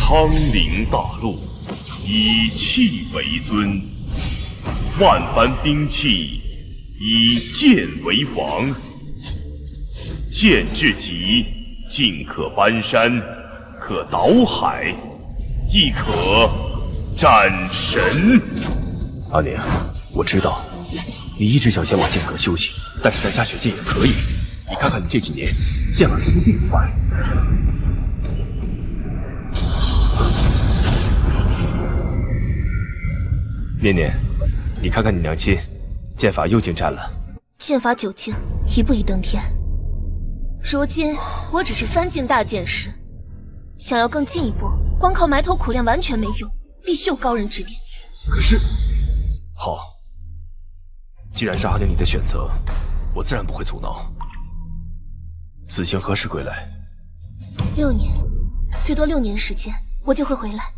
昌陵大陆，以气为尊，万般兵器以剑为王。剑至极，尽可搬山，可倒海，亦可斩神。阿宁，我知道你一直想前往剑阁修行，但是在下雪剑也可以。你看看你这几年剑法速度并不快。念念，你看看你娘亲，剑法又精湛了。剑法久精，一步一登天。如今我只是3境大剑师，想要更进一步，光靠埋头苦练完全没用，必须有高人指点。可是，好，既然是阿宁你的选择，我自然不会阻挠。此行何时归来？6年，最多6年时间，我就会回来。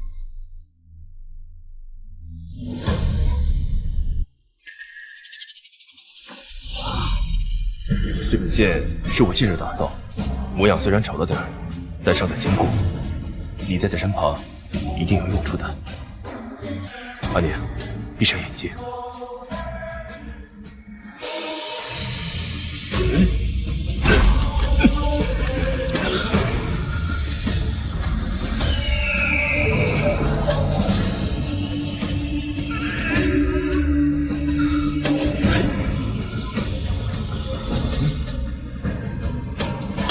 这柄剑是我近日打造，模样虽然丑了点，但尚在坚固。你待在身旁，一定有用处的。阿宁，闭上眼睛。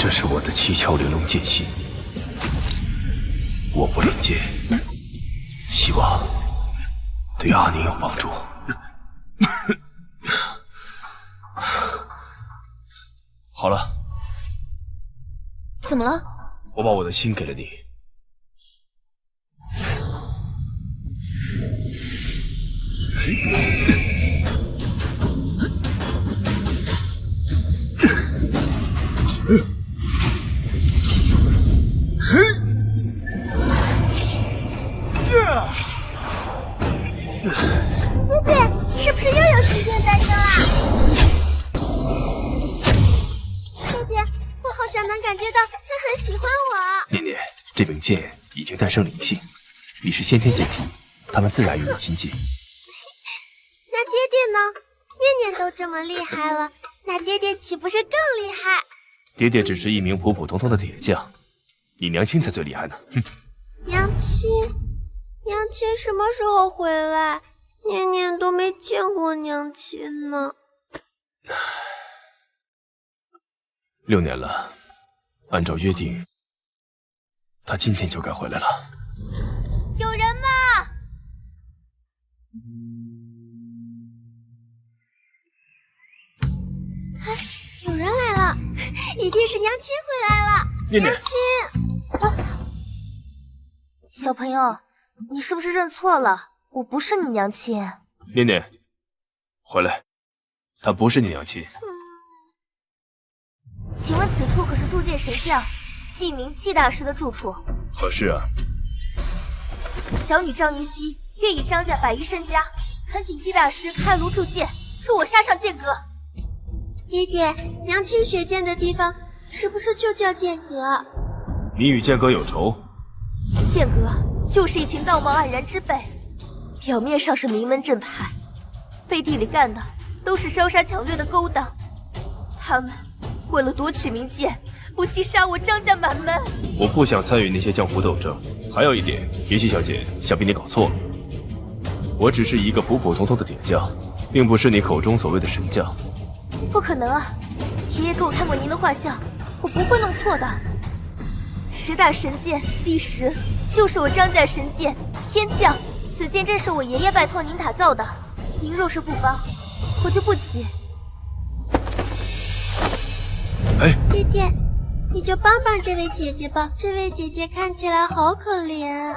这是我的七窍玲珑剑心，我不练剑，希望对阿宁有帮助。好了，怎么了？我把我的心给了你。姐姐，是不是又有新剑诞生啦？姐姐，我好像能感觉到他很喜欢我。念念，这柄剑已经诞生灵性，你是先天剑体，他们自然与你亲近。那爹爹呢？念念都这么厉害了，那爹爹岂不是更厉害？爹爹只是一名普普通通的铁匠，你娘亲才最厉害呢。哼。娘亲什么时候回来？念念都没见过娘亲呢。6年了，按照约定，她今天就该回来了。有人吗？有人来了，一定是娘亲回来了。念念，娘亲，小朋友，你是不是认错了？我不是你娘亲。念念，回来，她不是你娘亲。请问此处可是铸剑神将季明季大师的住处？何事啊？小女张云溪愿以张家100亿身家，恳请季大师开炉铸剑，助我杀上剑阁。爹爹，娘亲学剑的地方是不是就叫剑阁？你与剑阁有仇？剑阁就是一群道貌岸然之辈，表面上是名门正派，背地里干的都是烧杀抢掠的勾当。他们为了夺取名剑，不惜杀我张家满门。我不想参与那些江湖斗争。还有一点，云溪小姐，想必你搞错了，我只是一个普普通通的铁匠，并不是你口中所谓的神将。不可能啊！爷爷给我看过您的画像，我不会弄错的。10大神剑第10就是我张家神剑天降，此剑正是我爷爷拜托您打造的。您若是不帮，我就不起。哎，爹爹，你就帮帮这位姐姐吧，这位姐姐看起来好可怜。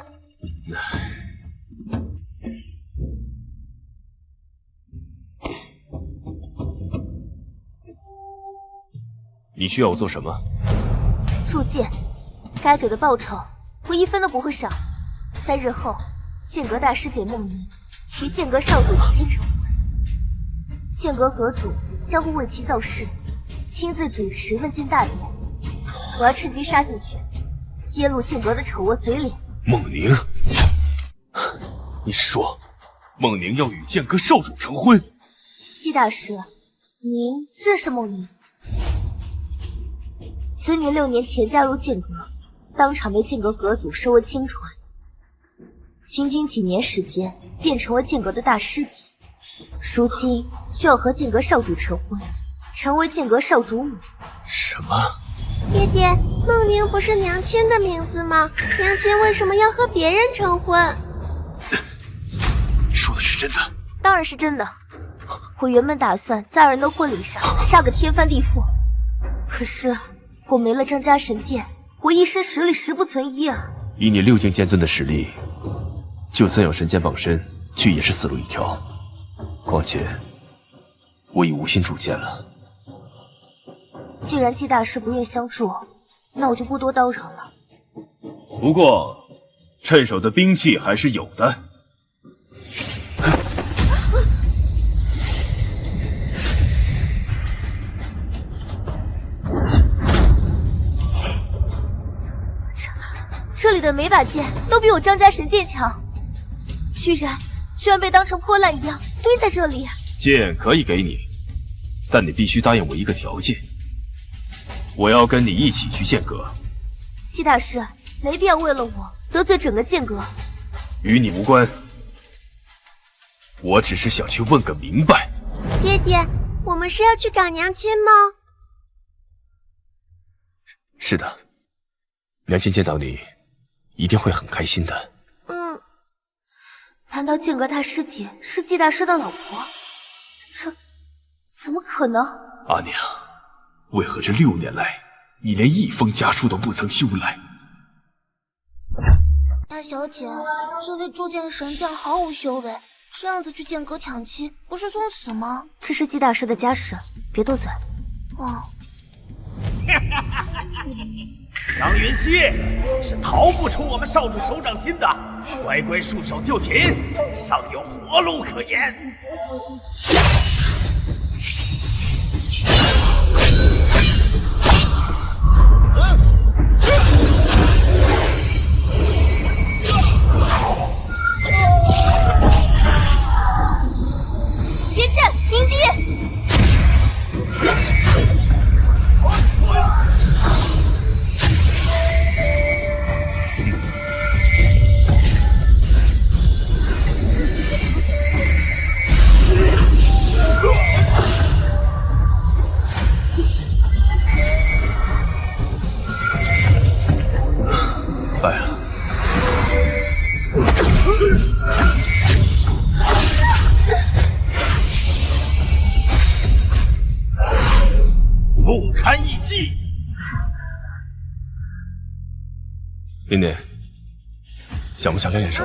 你需要我做什么？铸剑，该给的报酬我1分都不会少。3日后，剑阁大师简梦妮与剑阁少主齐天成婚，剑阁阁主将会为其造势，亲自主持问剑大典。我要趁机杀进去，揭露剑阁的丑恶嘴脸，孟宁，你是说孟宁要与剑阁少主成婚？季大师，您认识孟宁？此女6年前加入剑阁，当场被剑阁阁主收为亲传，仅仅几年时间便成为剑阁的大师级，如今就要和剑阁少主成婚，成为剑阁少主母。什么？爹爹，孟宁不是娘亲的名字吗？娘亲为什么要和别人成婚？你说的是真的？当然是真的。我原本打算在2人的婚礼上杀个天翻地覆，可是我没了张家神剑，我一身实力实不存一啊！以你6境剑尊的实力，就算有神剑傍身，却也是死路一条。况且我已无心铸剑了。既然季大师不愿相助，那我就不多叨扰了。不过，趁手的兵器还是有的。这里的每把剑都比我张家神剑强，居然被当成破烂一样堆在这里。剑可以给你，但你必须答应我一个条件，我要跟你一起去剑阁。季大师，没必要为了我得罪整个剑阁。与你无关，我只是想去问个明白。爹爹，我们是要去找娘亲吗？是的，娘亲见到你一定会很开心的。难道剑阁大师姐是季大师的老婆？这怎么可能？阿娘，为何这6年来，你连一封家书都不曾修来？大小姐，这位铸剑神将毫无修为，这样子去剑阁抢妻，不是送死吗？这是季大师的家事，别多嘴。哦。张云溪是逃不出我们少主手掌心的，乖乖束手就擒，尚有活路可言。结阵鸣笛。来啊！不堪一击。琳琳，想不想练练手？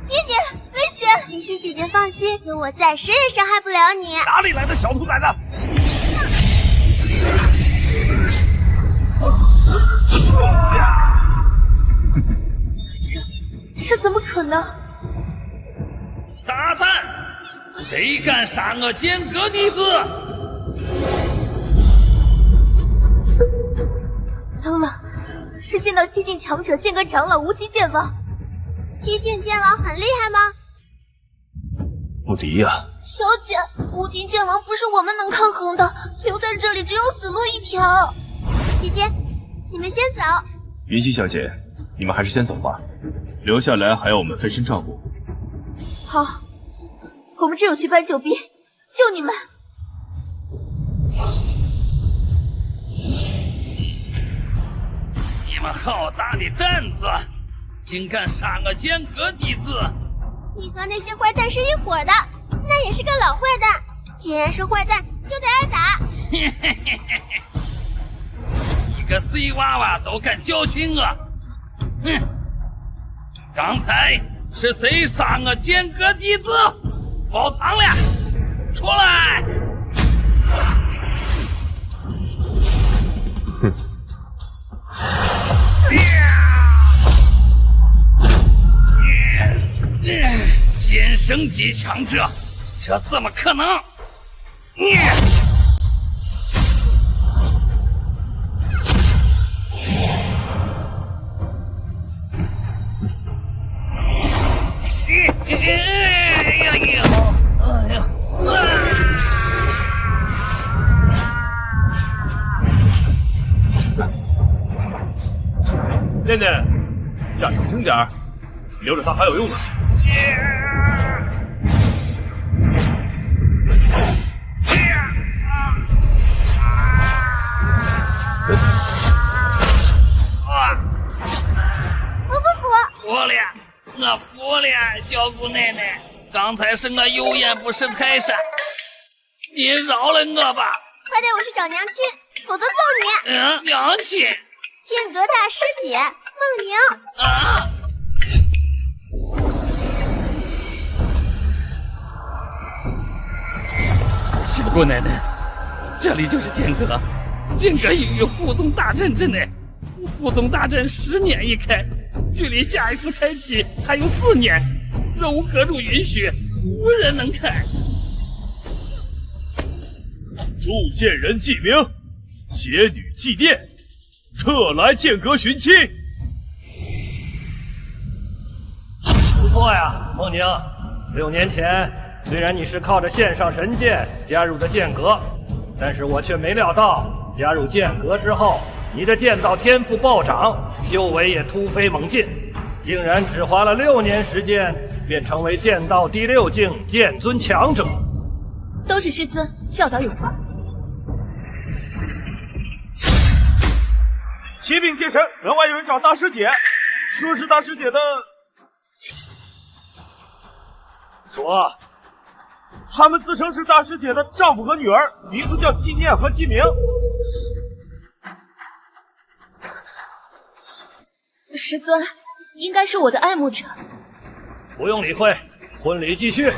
念念，危险！云溪姐姐放心，有我在，谁也伤害不了你。哪里来的小兔崽子？这怎么可能？大胆！谁敢杀我剑阁弟子？糟了，是见到7境强者剑阁长老无极剑王。7境剑王很厉害吗？不敌呀！小姐，无极剑王不是我们能抗衡的，留在这里只有死路一条。姐姐，你们先走。云溪小姐，你们还是先走吧，留下来还要我们分身照顾。好，我们这有去搬救兵，救你们。你们好大的胆子，竟敢杀我剑阁弟子！你和那些坏蛋是一伙的，那也是个老坏蛋。既然是坏蛋，就得挨打。一个碎娃娃都敢教训我！哼！刚才是谁杀我剑阁弟子？包藏了，出来！哼！剑圣级强者，这怎么可能？念念，下手轻点儿，留着它还有用呢。服不服？服了，我服了，小姑奶奶，刚才是我有眼不识泰山，你饶了我吧。快带我去找娘亲，否则揍你！娘亲。剑阁大师姐孟宁。啊！小姑奶奶，这里就是剑阁，剑阁已于护宗大阵之内，护宗大阵10年一开，距离下一次开启还有4年，若无阁主允许，无人能开。铸剑人记名，邪女祭奠，特来剑阁寻亲。不错呀，孟宁。6年前，虽然你是靠着线上神剑加入的剑阁，但是我却没料到，加入剑阁之后，你的剑道天赋暴涨，修为也突飞猛进，竟然只花了6年时间，便成为剑道第6境剑尊强者。都是师尊教导有方。启禀剑神，门外有人找大师姐，说是大师姐的。说，他们自称是大师姐的丈夫和女儿，名字叫纪念和纪明。师尊，应该是我的爱慕者。不用理会，婚礼继续。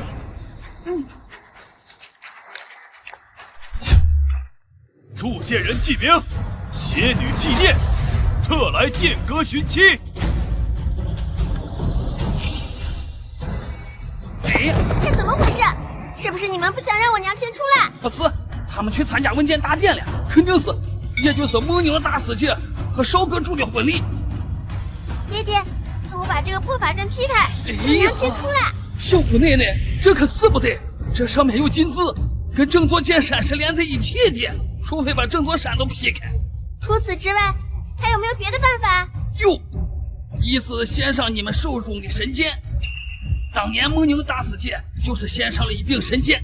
铸剑人记名，邪女纪念，特来剑阁寻亲。哎，这怎么回事？是不是你们不想让我娘亲出来？不是，他们去参加文件大典了，肯定是，也就是蒙宁大师姐和少阁主的婚礼。爹爹，我把这个破法阵劈开，让娘亲出来。小姑奶奶，这可是不得，这上面有金字，跟整座剑山是连在一起的，除非把整座山都劈开。除此之外，还有没有别的办法？有，一是献上你们手中的神剑。当年蒙宁大师姐就是献上了一柄神剑，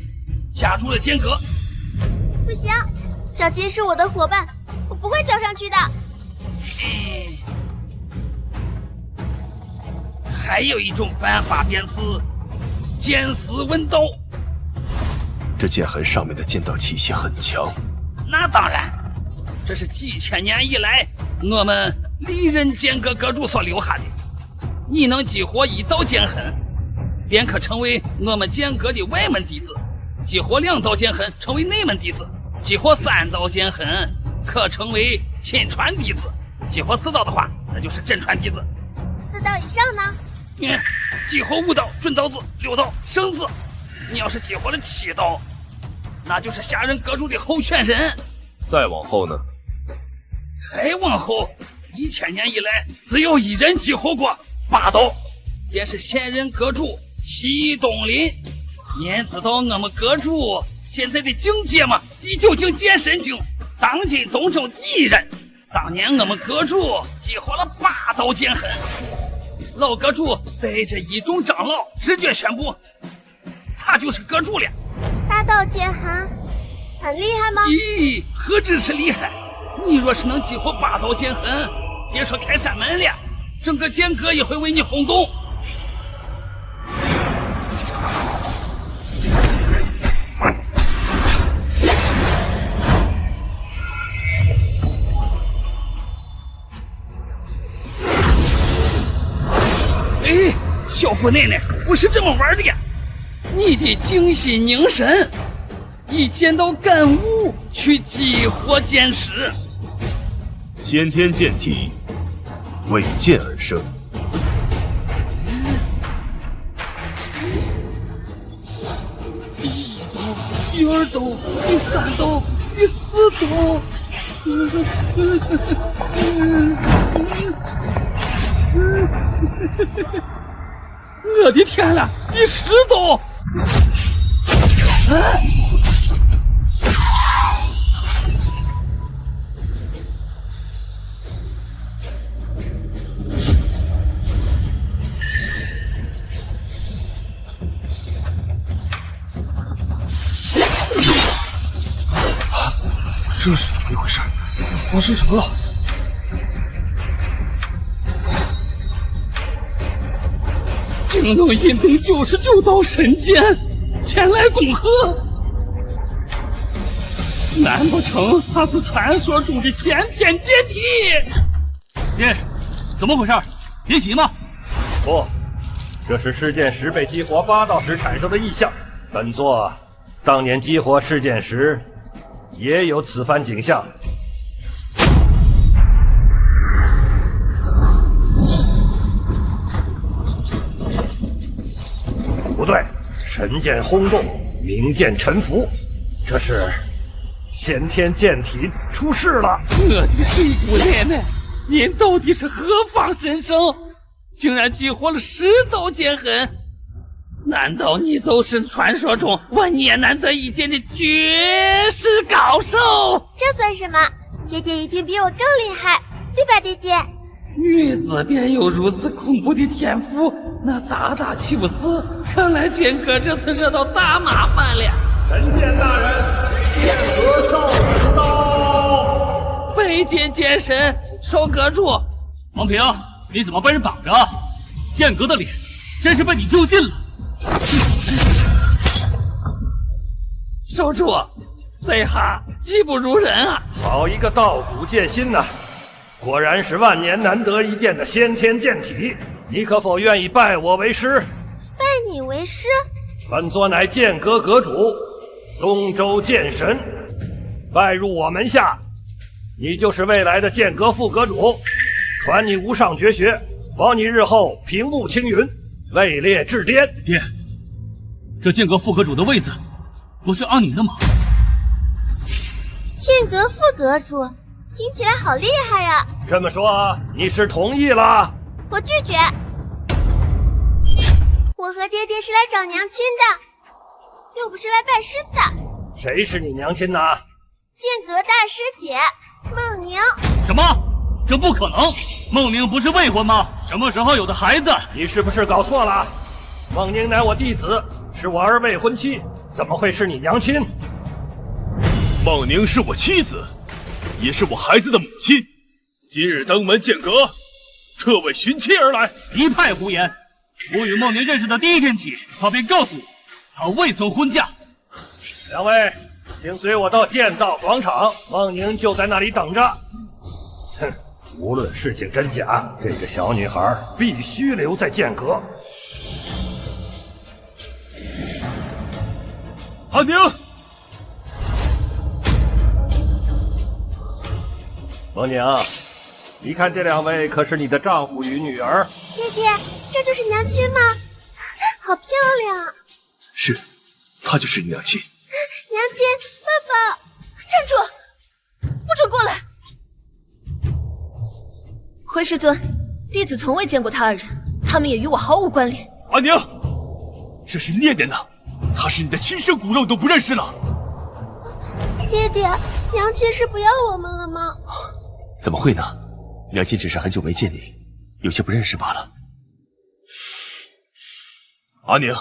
加入了剑阁。不行，小金是我的伙伴，我不会交上去的。还有一种办法，便是剑丝文刀。这剑痕上面的剑道气息很强。那当然，这是几千年以来我们历任剑阁阁主所留下的。你能激活1道剑痕，便可成为我们剑阁的外门弟子；激活2道剑痕，成为内门弟子；激活3道剑痕，可成为亲传弟子；激活4道的话，那就是真传弟子。 4道以上呢？激活5道准刀子，6道圣子。你要是激活了7道，那就是下任阁主的候选人。再往后呢？再往后，1000年以来只有1人激活过8道，便是现任阁主祁东林。您知道我们阁主现在的境界吗？第9境剑神境，当今东周第1人。当年我们阁主激活了8道剑痕，老阁主带着一众长老直接宣布，他就是阁主了。8道剑痕很厉害吗？咦，何止是厉害！你若是能激活8道剑痕，别说开山门了，整个剑阁也会为你轰动。哎，小姑奶奶，不是这么玩的呀！你得静心凝神，以剑道感悟去激活剑识。先天剑体，为剑而生。第1道，第2道，第3道，第4道。我的天啦！第10道！这是怎么一回事？发生什么了？惊动引动99道神剑前来恭贺，难不成他是传说中的先天解体？爹，怎么回事？别急嘛。不，这是事件时被激活8道时产生的异象。本座当年激活事件时，也有此番景象。不对，神剑轰动，冥剑沉浮，这是先天剑体出事了。我的水谷奶奶，您到底是何方神圣？竟然激活了10道剑痕？难道你就是传说中万年难得一见的绝世高手？这算什么？爹爹一定比我更厉害，对吧，爹爹？女子便有如此恐怖的天赋，那大大岂不死？看来剑哥这次惹到大麻烦了。神剑大人，剑阁少主到！拜见剑神，收阁主。王平，你怎么被人绑着？剑阁的脸真是被你丢尽了。少主，在下技不如人啊！好一个道骨剑心呐！果然是万年难得一见的先天剑体，你可否愿意拜我为师？拜你为师？本座乃剑阁阁主，东周剑神，拜入我门下，你就是未来的剑阁副阁主，传你无上绝学，保你日后平步青云，位列至巅。爹，这剑阁副阁主的位子，不是阿宁的吗？剑阁副阁主，听起来好厉害呀！这么说，你是同意了？我拒绝。我和爹爹是来找娘亲的，又不是来拜师的。谁是你娘亲呢？剑阁大师姐孟宁。什么？这不可能！孟宁不是未婚吗？什么时候有的孩子？你是不是搞错了？孟宁乃我弟子，是我儿未婚妻，怎么会是你娘亲？孟宁是我妻子，也是我孩子的母亲。今日登门见阁，特为寻亲而来。一派胡言！我与孟宁认识的第一天起，他便告诉我，他未曾婚嫁。两位，请随我到剑道广场，孟宁就在那里等着。哼，无论事情真假，这个小女孩必须留在剑阁。阿宁，孟宁，你看这两位可是你的丈夫与女儿？爹爹，这就是娘亲吗？好漂亮！是，她就是你娘亲。娘亲，爸爸，站住！不准过来！回师尊，弟子从未见过他二人，他们也与我毫无关联。阿宁，这是念念呢，她是你的亲生骨肉，你都不认识了。爹爹，娘亲是不要我们了吗？怎么会呢？娘亲只是很久没见你，有些不认识罢了。阿宁，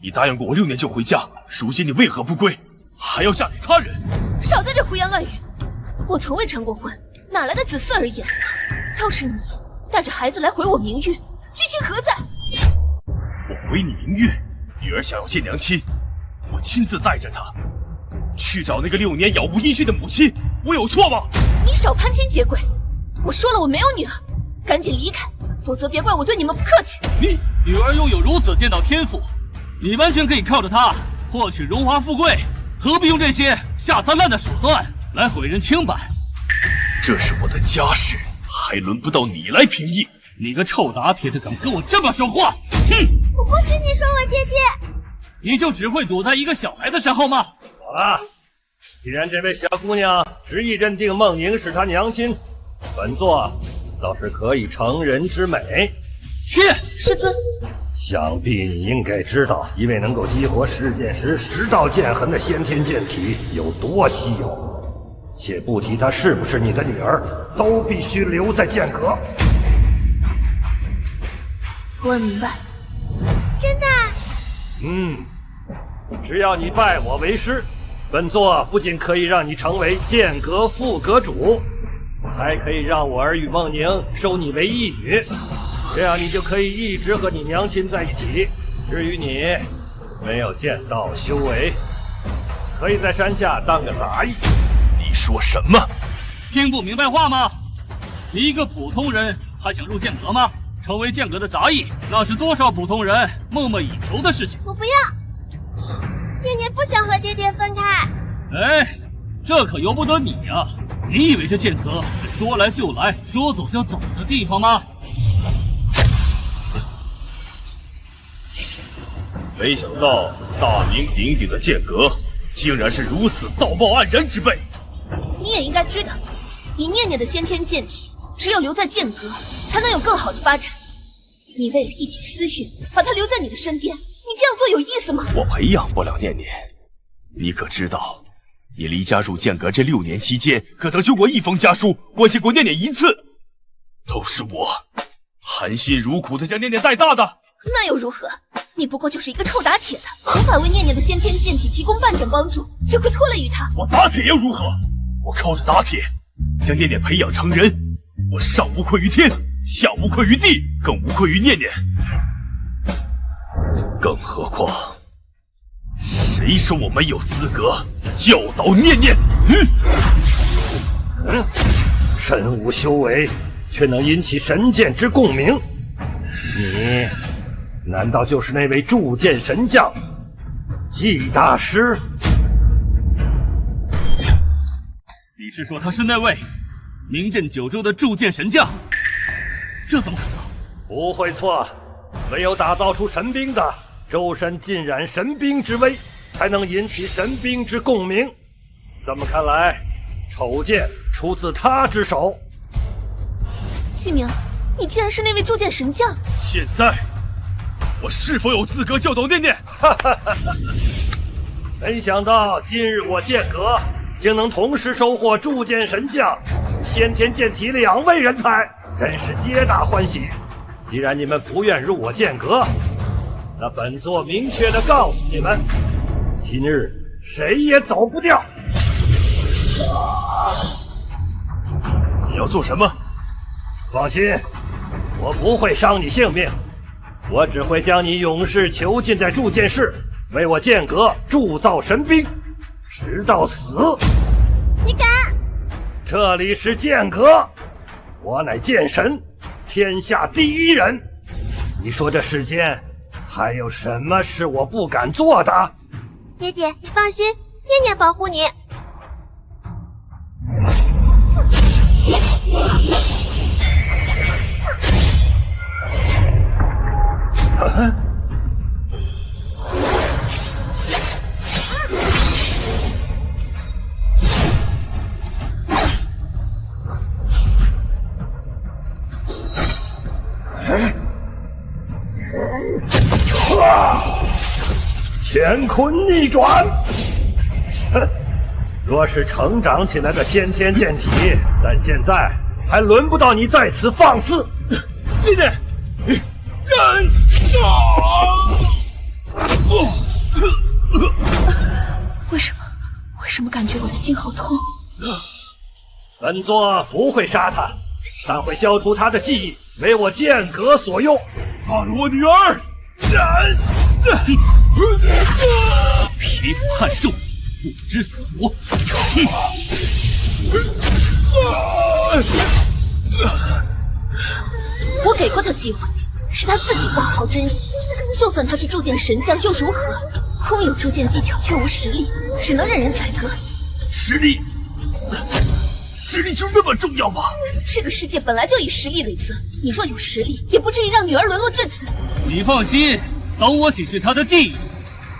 你答应过我6年就回家，如今你为何不归，还要嫁给他人？少在这胡言乱语！我从未成过婚，哪来的子嗣而言？倒是你带着孩子来毁我名誉，居心何在？我毁你名誉？女儿想要见娘亲，我亲自带着她去找那个6年杳无音讯的母亲，我有错吗？你少攀亲结贵！我说了，我没有女儿，赶紧离开，否则别怪我对你们不客气。你女儿拥有如此剑道天赋，你完全可以靠着她获取荣华富贵，何必用这些下三滥的手段来毁人清白？这是我的家事，还轮不到你来评议。你个臭打铁的，敢跟我这么说话？哼！我不许你说我爹爹！你就只会躲在一个小孩子身后吗？好了，既然这位小姑娘执意认定孟宁是她娘亲，本座倒是可以成人之美。去！师尊，想必你应该知道，一位能够激活10剑时10道剑痕的先天剑体有多稀有。且不提她是不是你的女儿，都必须留在剑阁。徒儿明白。真的？只要你拜我为师，本座不仅可以让你成为剑阁副阁主，还可以让我儿与梦宁收你为义女，这样你就可以一直和你娘亲在一起。至于你，没有剑道修为，可以在山下当个杂役。你说什么？听不明白话吗？你一个普通人还想入剑阁吗？成为剑阁的杂役，那是多少普通人梦寐以求的事情。我不要，念念不想和爹爹分开。哎，这可由不得你呀！你以为这剑阁是说来就来、说走就走的地方吗？没想到大名鼎鼎的剑阁，竟然是如此道貌岸然之辈。你也应该知道，以念念的先天剑体，只有留在剑阁，才能有更好的发展。你为了一己私欲，把她留在你的身边，你这样做有意思吗？我培养不了念念，你可知道，你离家入剑阁这6年期间，可曾修过一封家书，关心过念念一次？都是我含辛茹苦的将念念带大的。那又如何？你不过就是一个臭打铁的，无法为念念的先天剑体提供半点帮助，只会拖累于他。我打铁又如何？我靠着打铁将念念培养成人，我上无愧于天，下无愧于地，更无愧于念念。更何况，谁说我没有资格教导念念？身无修为，却能引起神剑之共鸣，你难道就是那位铸剑神将季大师？你是说他是那位名震九州的铸剑神将？这怎么可能？不会错，唯有打造出神兵的，周身浸染神兵之威，才能引起神兵之共鸣。这么看来，丑剑出自他之手。季明，你竟然是那位铸剑神将！现在，我是否有资格教导念念？没想到今日我剑阁竟能同时收获铸剑神将、先天剑体2位人才，真是皆大欢喜。既然你们不愿入我剑阁，那本座明确地告诉你们，今日谁也走不掉。你要做什么？放心，我不会伤你性命，我只会将你永世囚禁在铸剑室，为我剑阁铸造神兵，直到死。你敢？这里是剑阁，我乃剑神，天下第一人。你说这世间还有什么是我不敢做的？爹爹，你放心，念念保护你。乾坤逆转！哼，若是成长起来的先天剑体，但现在还轮不到你在此放肆。念念，为什么感觉我的心好痛？本座不会杀他，但会消除他的记忆，为我剑阁所用。放了我女儿！匹夫撼兽，不知死活！我给过他机会，是他自己不好好珍惜。就算他是铸剑神将又如何？空有铸剑技巧却无实力，只能任人宰割。实力就那么重要吗？这个世界本来就以实力为尊，你若有实力，也不至于让女儿沦落至此。你放心，等我洗拭她的记忆，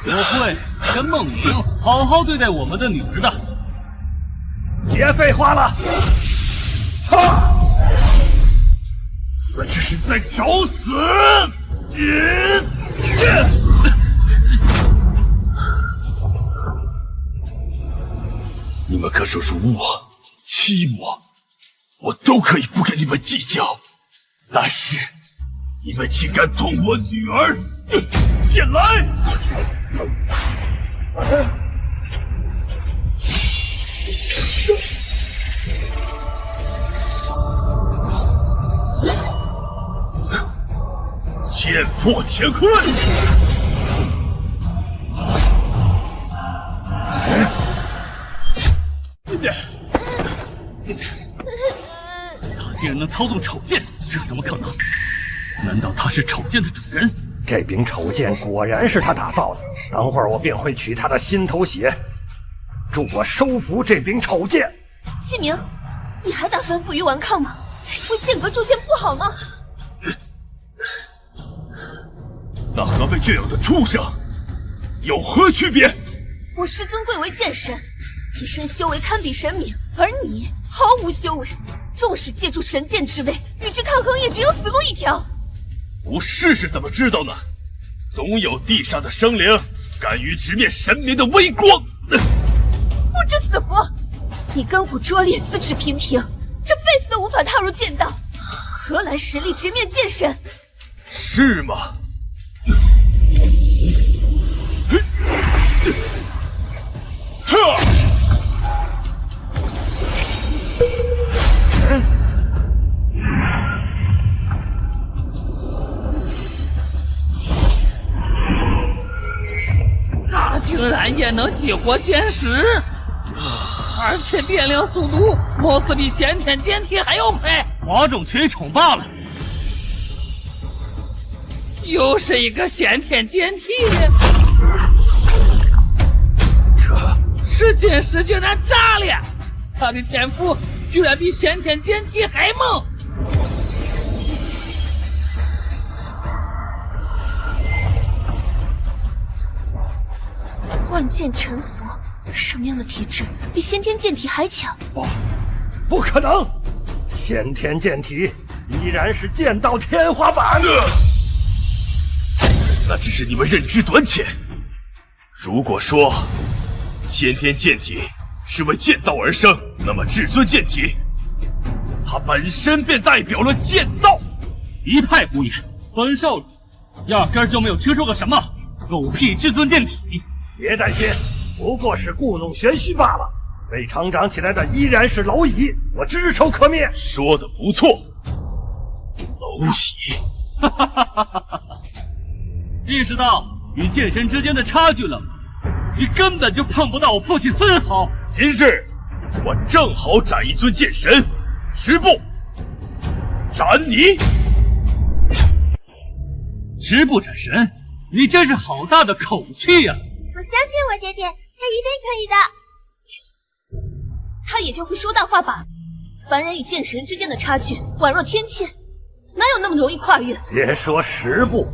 我会跟梦莹好好对待我们的女儿的。别废话了！哈！我这是在找死！你们可说辱我、欺我，我都可以不跟你们计较。但是，你们竟敢动我女儿，前来！剑破乾坤。他竟然能操纵丑剑，这怎么可能？难道他是丑剑的主人？这柄丑剑果然是他打造的，等会儿我便会取他的心头血，助我收服这柄丑剑。季明，你还打算负隅顽抗吗？为剑阁铸剑不好吗？那和被这样的畜生有何区别？我师尊贵为剑神，一身修为堪比神明，而你毫无修为，纵使借助神剑之位与之抗衡，也只有死路一条。不试试怎么知道呢？总有地上的生灵敢于直面神明的微光。不知死活！你根骨拙劣，资质平平，这辈子都无法踏入剑道，何来实力直面剑神？是吗？他居然也能激活剑石，而且变量速度貌似比先天剑体还要快，哗众取宠罢了。又是一个先天剑体，这是剑石竟然炸了！他的天赋居然比先天剑体还猛！万剑沉浮，什么样的体质比先天剑体还强？不可能！先天剑体依然是剑道天花板。那只是你们认知短浅。如果说先天剑体是为剑道而生，那么至尊剑体，它本身便代表了剑道。一派胡言！本少主压根就没有听说过什么狗屁至尊剑体。别担心，不过是故弄玄虚罢了。被成长起来的依然是蝼蚁，我只手可灭。说的不错，蝼蚁。哈哈哈哈哈！意识到与剑神之间的差距了吗？你根本就碰不到我父亲分毫。今日我正好斩一尊剑神，10步斩你。10步斩神，你真是好大的口气呀！我相信我爹爹，他一定可以的。他也就会说大话罢了。凡人与剑神之间的差距宛若天堑，哪有那么容易跨越？别说10步，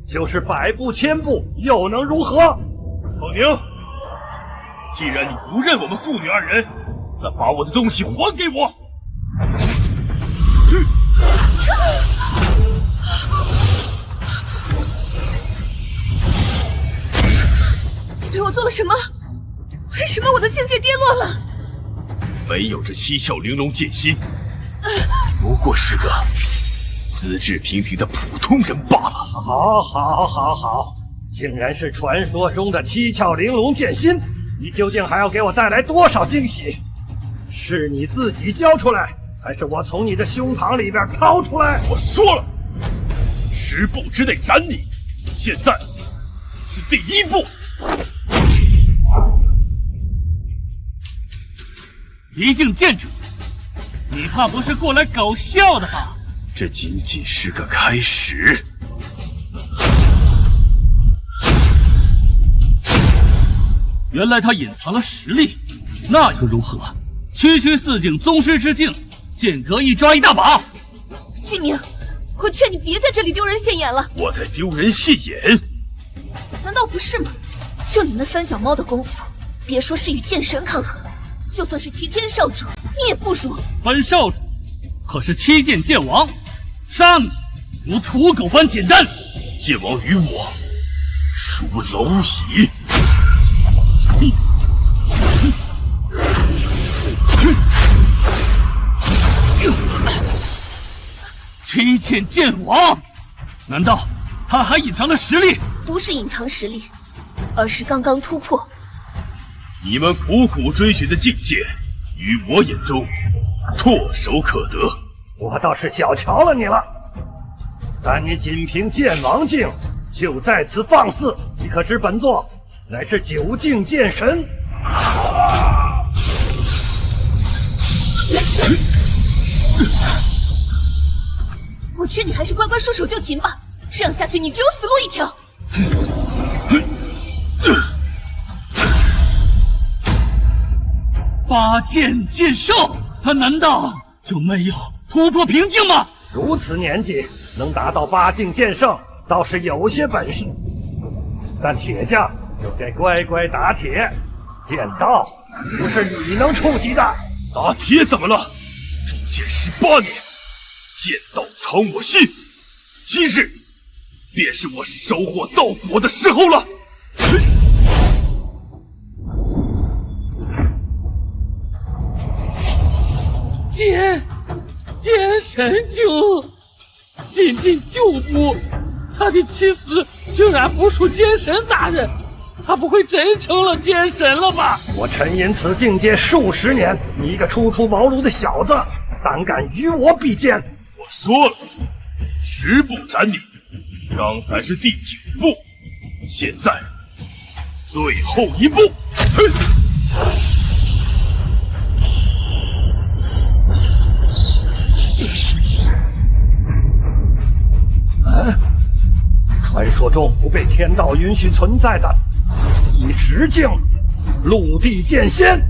就是100步、1000步，又能如何？凤宁，既然你不认我们父女二人，那把我的东西还给我。你对我做了什么？为什么我的境界跌落了？没有这7窍玲珑剑心，不过是个资质平平的普通人罢了。好，竟然是传说中的7窍玲珑剑心，你究竟还要给我带来多少惊喜？是你自己交出来，还是我从你的胸膛里边掏出来？我说了，10步之内斩你，现在是第1步。一境剑者，你怕不是过来搞笑的吧？这仅仅是个开始。原来他隐藏了实力，那又如何？区4境宗师之境，剑阁一抓一大把。季明，我劝你别在这里丢人现眼了。我在丢人现眼？难道不是吗？就你那3脚猫的功夫，别说是与剑神抗衡，就算是齐天少主，你也不如。本少主可是7剑剑王，杀你如土狗般简单。剑王与我属蝼蚁。7剑剑王，难道他还隐藏了实力？不是隐藏实力，而是刚刚突破。你们苦苦追寻的境界，于我眼中唾手可得。我倒是小瞧了你了。但你仅凭剑王境就在此放肆，你可知本座乃是九境剑神？我劝你还是乖乖束手就擒吧，这样下去你只有死路一条。八剑剑圣，他难道就没有突破瓶颈吗？如此年纪能达到八境剑圣，倒是有些本事。但铁匠就该乖乖打铁，剑道不是你能触及的。打铁怎么了？铸剑18年，剑道藏我心，今日便是我收获道果的时候了。剑神就进旧部，他的气势竟然不输剑神大人，他不会真成了剑神了吧？我沉吟此境界数十年，你一个初出茅庐的小子，胆敢与我比剑？我说了，10步斩你，刚才是第9步，现在最后一步。传说中不被天道允许存在的第10境陆地剑仙，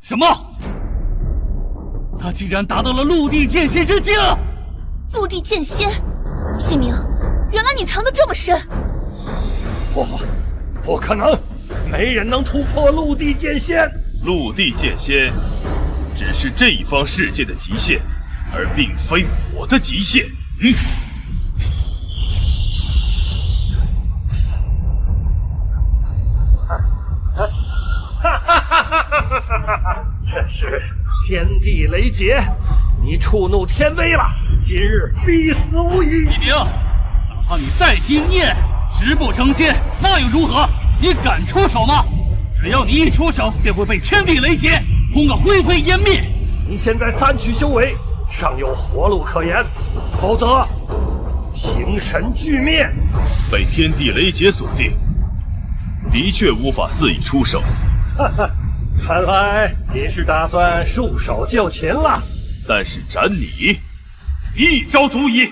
什么？他竟然达到了陆地剑仙之境！陆地剑仙，西明，原来你藏得这么深。不可能，没人能突破陆地剑仙。陆地剑仙只是这一方世界的极限，而并非我的极限。这是天地雷劫，你触怒天威了，今日必死无疑。李明，哪怕你再惊艳，10步成仙，那又如何？你敢出手吗？只要你一出手，便会被天地雷劫轰个灰飞烟灭。你现在3曲修为，尚有活路可言，否则形神俱灭。被天地雷劫锁定，的确无法肆意出手。看来你是打算束手就擒了。但是斩你，一招足矣。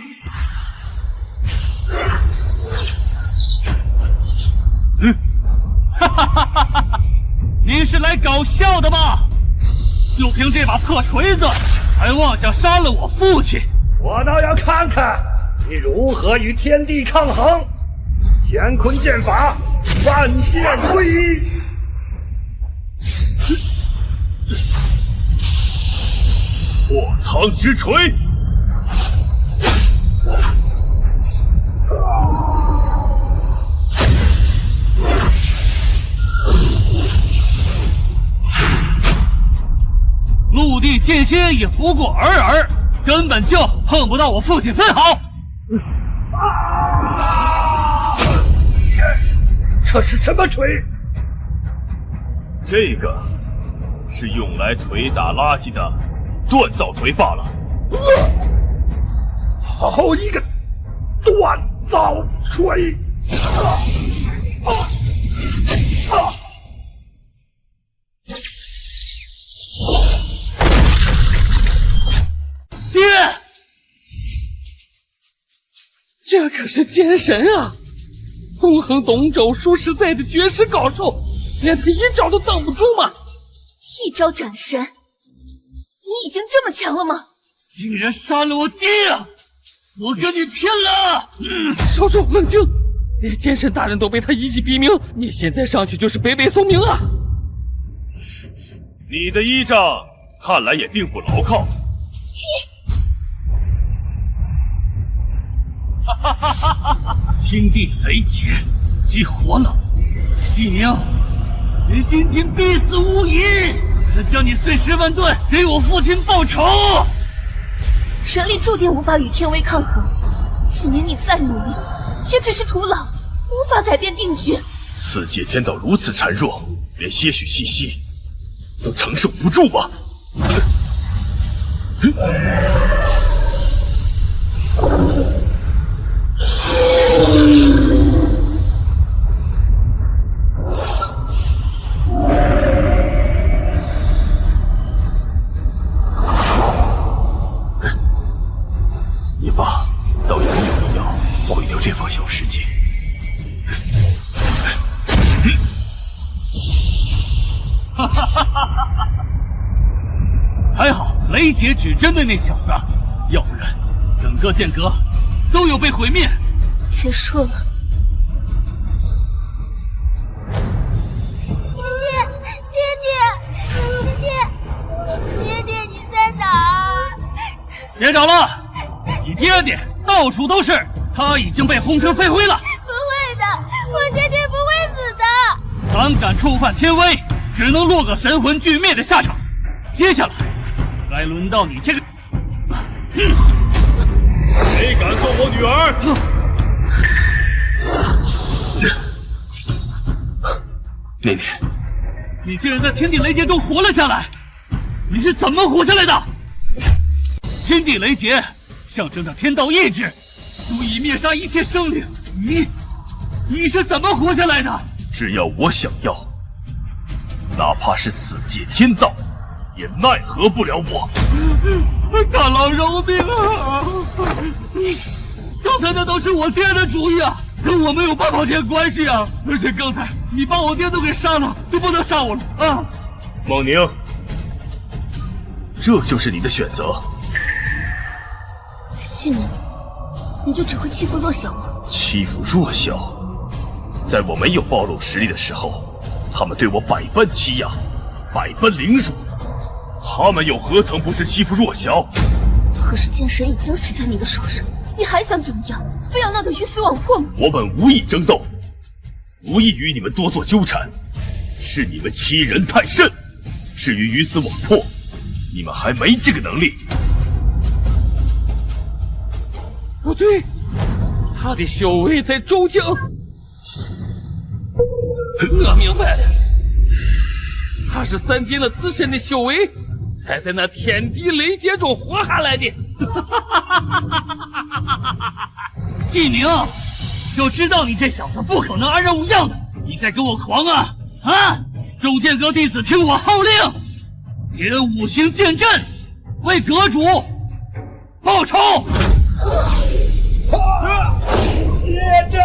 你是来搞笑的吧？就凭这把破锤子，还妄想杀了我父亲？我倒要看看你如何与天地抗衡。乾坤剑法，万剑归一。破苍之锤。陆地剑仙也不过尔尔，根本就碰不到我父亲分毫。这是什么锤？这个是用来捶打垃圾的锻造锤罢了。好一个锻造锤！爹，这可是剑神啊！纵横东周数十载的绝世高手，连他一招都挡不住吗？一招斩神？你已经这么强了吗？竟然杀了我爹！我跟你拼了！少主冷静，连剑神大人都被他一击毙命，你现在上去就是北北送命啊！你的依仗看来也并不牢靠。天地雷劫，激活了。纪明，你今天必死无疑！我将你碎尸万段，给我父亲报仇！神力注定无法与天威抗衡，纪明你再努力，也只是徒劳，无法改变定局。此界天道如此孱弱，连些许气息都承受不住吗？也罢，倒也没有必要毁掉这方小世界。哈哈哈哈哈！还好雷劫只针对那小子，要不然整个剑阁都有被毁灭。结束了。爹爹，你在哪儿？别找了，你爹爹到处都是，他已经被轰成飞灰了。不会的，我爹爹不会死的。胆触犯天威，只能落个神魂俱灭的下场。接下来，该轮到你这个……谁敢动我女儿？念念，你竟然在天地雷劫中活了下来，你是怎么活下来的？天地雷劫象征着天道意志，足以灭杀一切生灵。你是怎么活下来的？只要我想要，哪怕是此界天道，也奈何不了我。大佬饶命啊！刚才那都是我爹的主意啊，跟我没有半毛钱关系啊！而且刚才你把我爹都给杀了，就不能杀我了啊！孟宁，这就是你的选择。静明，你就只会欺负弱小吗？欺负弱小，在我没有暴露实力的时候，他们对我百般欺压，百般凌辱，他们又何曾不是欺负弱小？可是剑神已经死在你的手上，你还想怎么样？非要闹得鱼死网破吗？我本无意争斗，无意与你们多做纠缠，是你们欺人太甚。至于鱼死网破，你们还没这个能力。不对，他的修为在周境。我明白了，他是三阶的资深的修为，才在那天地雷劫中活下来的。纪明，就知道你这小子不可能安然无恙的，你在跟我狂啊！啊！众剑阁弟子听我号令，结5行剑阵，为阁主报仇！剑阵！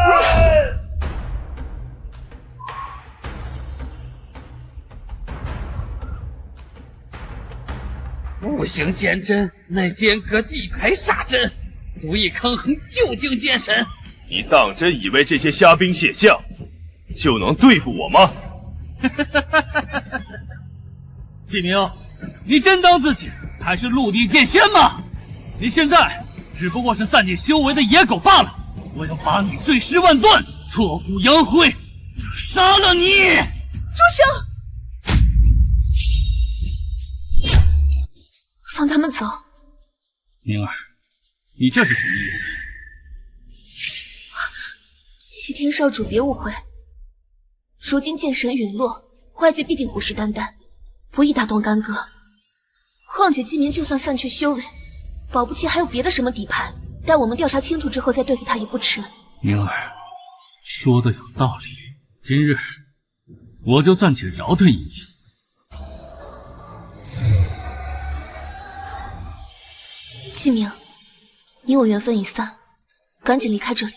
五行剑阵乃剑阁地牌杀阵，足以抗衡究竟剑神。你当真以为这些虾兵蟹将就能对付我吗？纪明，你真当自己还是陆地剑仙吗？你现在只不过是3阶修为的野狗罢了！我要把你碎尸万段，挫骨扬灰，杀了你！住手！放他们走。明儿，你这是什么意思？齐天少主别误会，如今剑神陨落，外界必定虎视眈眈，不宜大动干戈。况且纪明就算散去修为，保不齐还有别的什么底牌，待我们调查清楚之后再对付他也不迟。明儿说的有道理，今日我就暂且饶他一命。纪明，你我缘分已散，赶紧离开这里。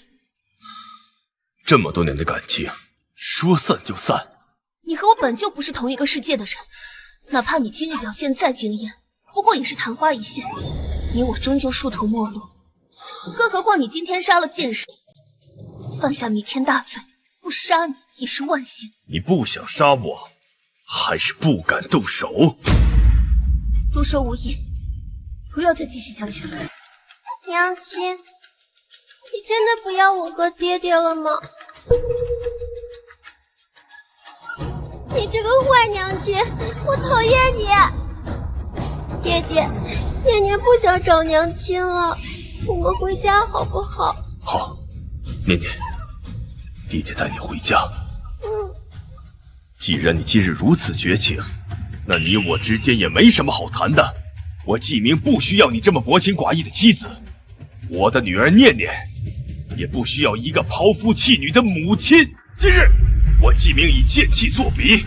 这么多年的感情，说散就散。你和我本就不是同一个世界的人，哪怕你今日表现再惊艳，不过也是昙花一现。你我终究殊途末路，更何况你今天杀了剑神，犯下弥天大罪，不杀你也是万幸。你不想杀我，还是不敢动手？多说无益，不要再继续下去了。娘亲，你真的不要我和爹爹了吗？你这个坏娘亲，我讨厌你！爹爹，念念不想找娘亲了，我们回家好不好？好，念念，爹爹带你回家。既然你今日如此绝情，那你我之间也没什么好谈的。我季明不需要你这么薄情寡义的妻子，我的女儿念念也不需要一个抛夫弃女的母亲。今日我季明以剑气作笔，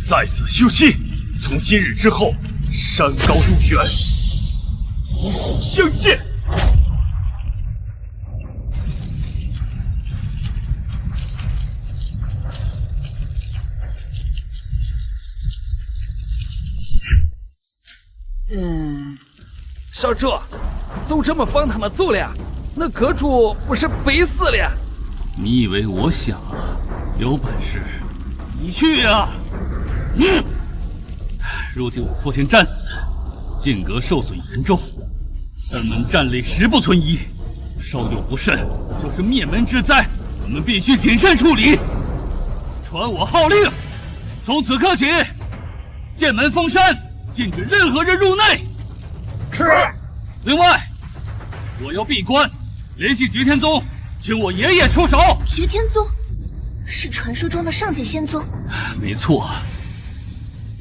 在此休妻。从今日之后，山高路远，不复相见。少主，就这么放他们走了？那阁主不是背死了？你以为我想啊？有本事你去呀！如今我父亲战死，剑阁受损严重，二门战力实不存疑，稍有不慎就是灭门之灾，我们必须谨慎处理。传我号令，从此刻起，剑门封山，禁止任何人入内。是。另外，我要闭关，联系绝天宗，请我爷爷出手。绝天宗是传说中的上界仙宗。没错，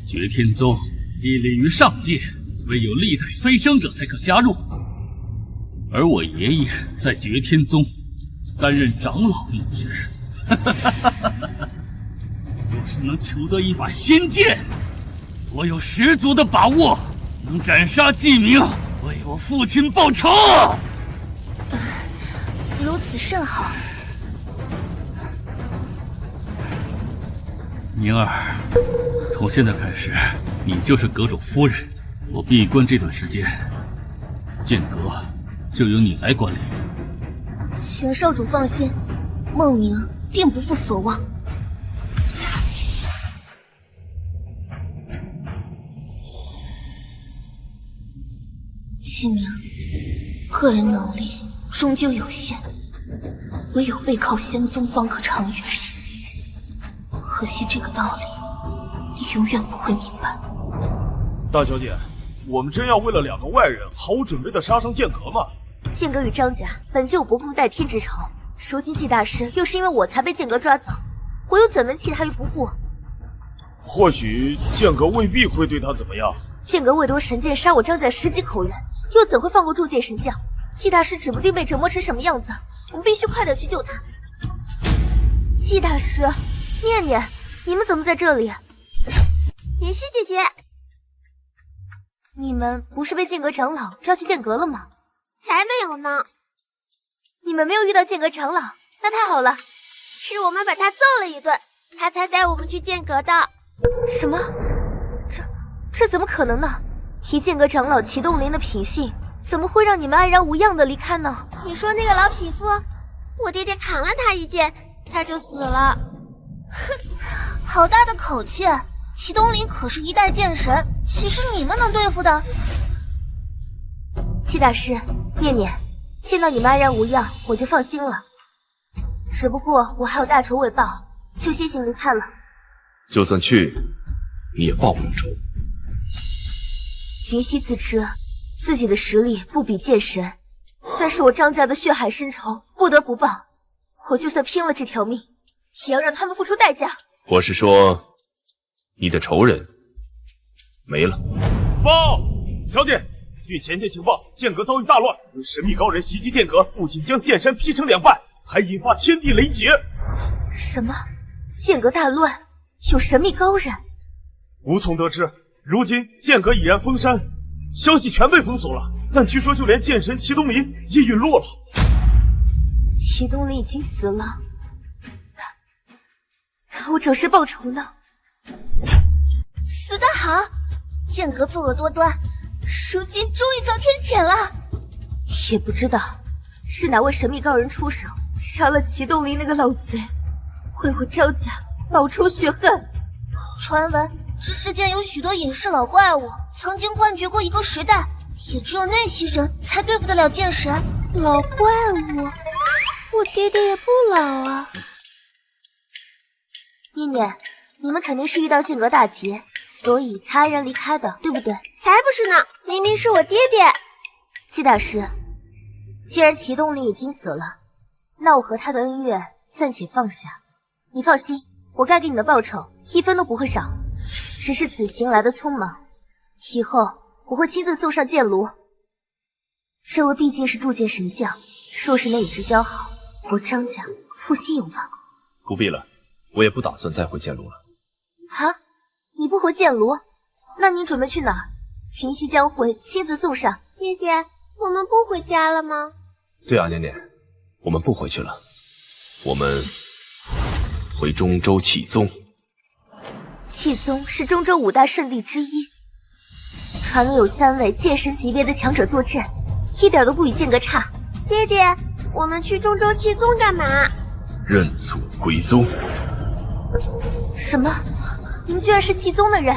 绝天宗屹立于上界，唯有力体飞升者才可加入。而我爷爷在绝天宗担任长老一职。若是能求得一把仙剑，我有十足的把握能斩杀季明，为我父亲报仇。如此甚好。宁儿，从现在开始，你就是阁主夫人。我闭关这段时间，剑阁就由你来管理。请少主放心，孟宁定不负所望。季明，个人能力终究有限，唯有背靠仙宗方可长远。可惜这个道理，你永远不会明白。大小姐，我们真要为了2个外人毫无准备的杀上剑阁吗？剑阁与张家本就有不共戴天之仇，如今季大师又是因为我才被剑阁抓走，我又怎能弃他于不顾？或许剑阁未必会对他怎么样。剑阁为夺神剑杀我张家10几口人，又怎会放过铸剑神将？季大师指不定被折磨成什么样子，我们必须快点去救他。季大师，念念，你们怎么在这里？妍希姐姐，你们不是被剑阁长老抓去剑阁了吗？才没有呢。你们没有遇到剑阁长老，那太好了。是我们把他揍了一顿，他才带我们去剑阁的。什么？这怎么可能呢？以剑阁长老祁洞林的品性，怎么会让你们安然无恙的离开呢？你说那个老匹夫，我爹爹砍了他一剑，他就死了。哼，好大的口气！祁东林可是一代剑神，岂是你们能对付的？季大师，念念，见到你们安然无恙，我就放心了。只不过我还有大仇未报，就先行离开了。就算去，你也报不了仇。云溪自知自己的实力不比剑神，但是我张家的血海深仇不得不报。我就算拼了这条命，也要让他们付出代价。我是说，你的仇人没了。报，小姐，据前线情报，剑阁遭遇大乱，有神秘高人袭击剑阁，不仅将剑山劈成2半，还引发天地雷劫。什么？剑阁大乱？有神秘高人？无从得知。如今剑阁已然封山，消息全被封锁了，但据说就连剑神祁东林也陨落了。祁东林已经死了，那我找谁报仇呢？死得好！剑阁作恶多端，如今终于遭天谴了。也不知道是哪位神秘高人出手，杀了祁东林那个老贼，为我张家报仇雪恨。传闻这世间有许多隐世老怪物，曾经冠绝过一个时代，也只有那些人才对付得了剑神。老怪物，我爹爹也不老啊。念念，你们肯定是遇到剑阁大劫，所以才安然离开的，对不对？才不是呢，明明是我爹爹。季大师，既然祁东林已经死了，那我和他的恩怨暂且放下。你放心，我该给你的报酬1分都不会少，只是此行来的匆忙，以后我会亲自送上剑炉。这位毕竟是铸剑神将，若是能与之交好，我张家复兴有望。不必了，我也不打算再回剑炉了。啊，你不回剑炉？那你准备去哪儿？云溪将会亲自送上。爹爹，我们不回家了吗？对啊，年年，我们不回去了，我们回中州气宗。气宗是中州5大圣地之一，传闻有3位剑神级别的强者坐镇，一点都不与剑阁差。爹爹，我们去中州气宗干嘛？认祖归宗。什么？您居然是气宗的人？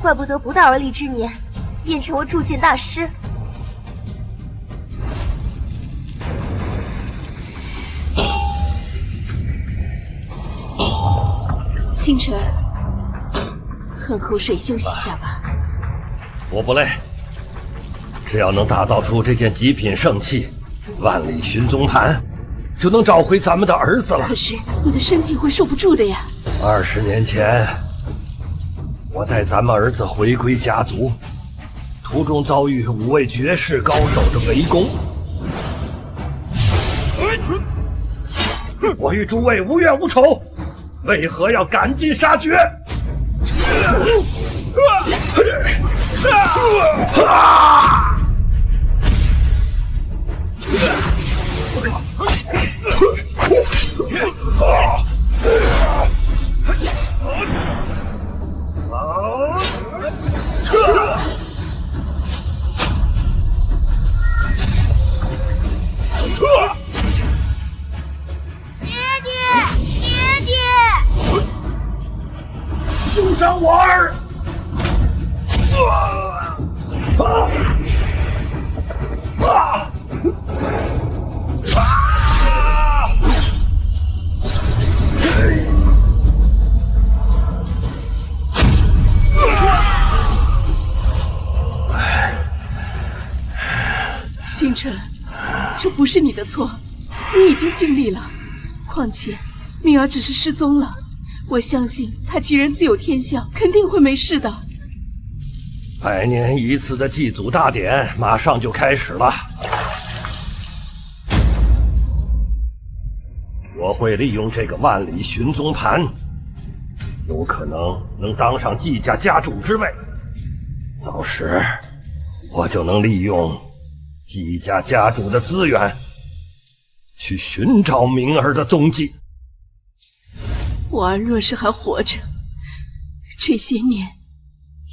怪不得不到而立之年便成为铸剑大师。星辰，喝口水休息一下吧。我不累，只要能打造出这件极品圣器万里寻踪盘，就能找回咱们的儿子了。可是你的身体会受不住的呀。20年前，我带咱们儿子回归家族，途中遭遇5位绝世高手的围攻，我与诸位无怨无仇，为何要赶尽杀绝？救上我儿！星辰，这不是你的错，你已经尽力了。况且，敏儿只是失踪了，我相信她吉人自有天相，肯定会没事的。100年一次的祭祖大典马上就开始了，我会利用这个万里寻踪盘，有可能当上季家家主之位，到时我就能利用季家家主的资源去寻找明儿的踪迹。我儿若是还活着，这些年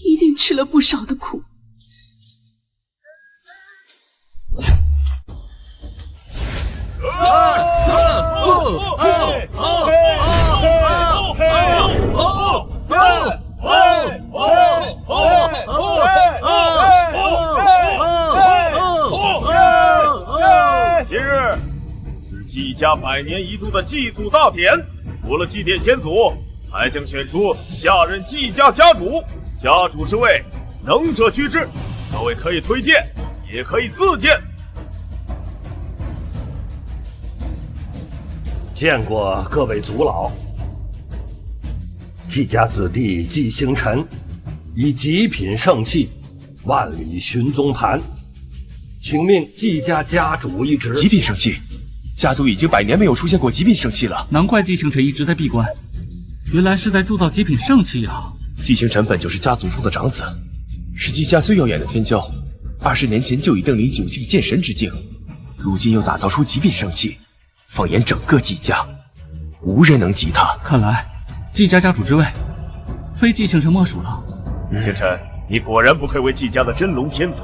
一定吃了不少的苦。今日是季家100年一度的祭祖大典，除了祭奠先祖，还将选出下任季家家主。家主之位，能者居之，各位可以推荐，也可以自荐。见过各位族老，季家子弟季星辰以极品圣器万里寻踪盘，请命季家家主一职。极品圣器，家族已经100年没有出现过极品圣器了。难怪季星辰一直在闭关，原来是在铸造极品圣器呀。季星辰本就是家族中的长子，是季家最耀眼的天骄，20年前就已登临9境剑神之境，如今又打造出极品圣器，放眼整个季家，无人能及他。看来季家家主之位，非季星辰莫属了。星辰，你果然不愧为季家的真龙天子，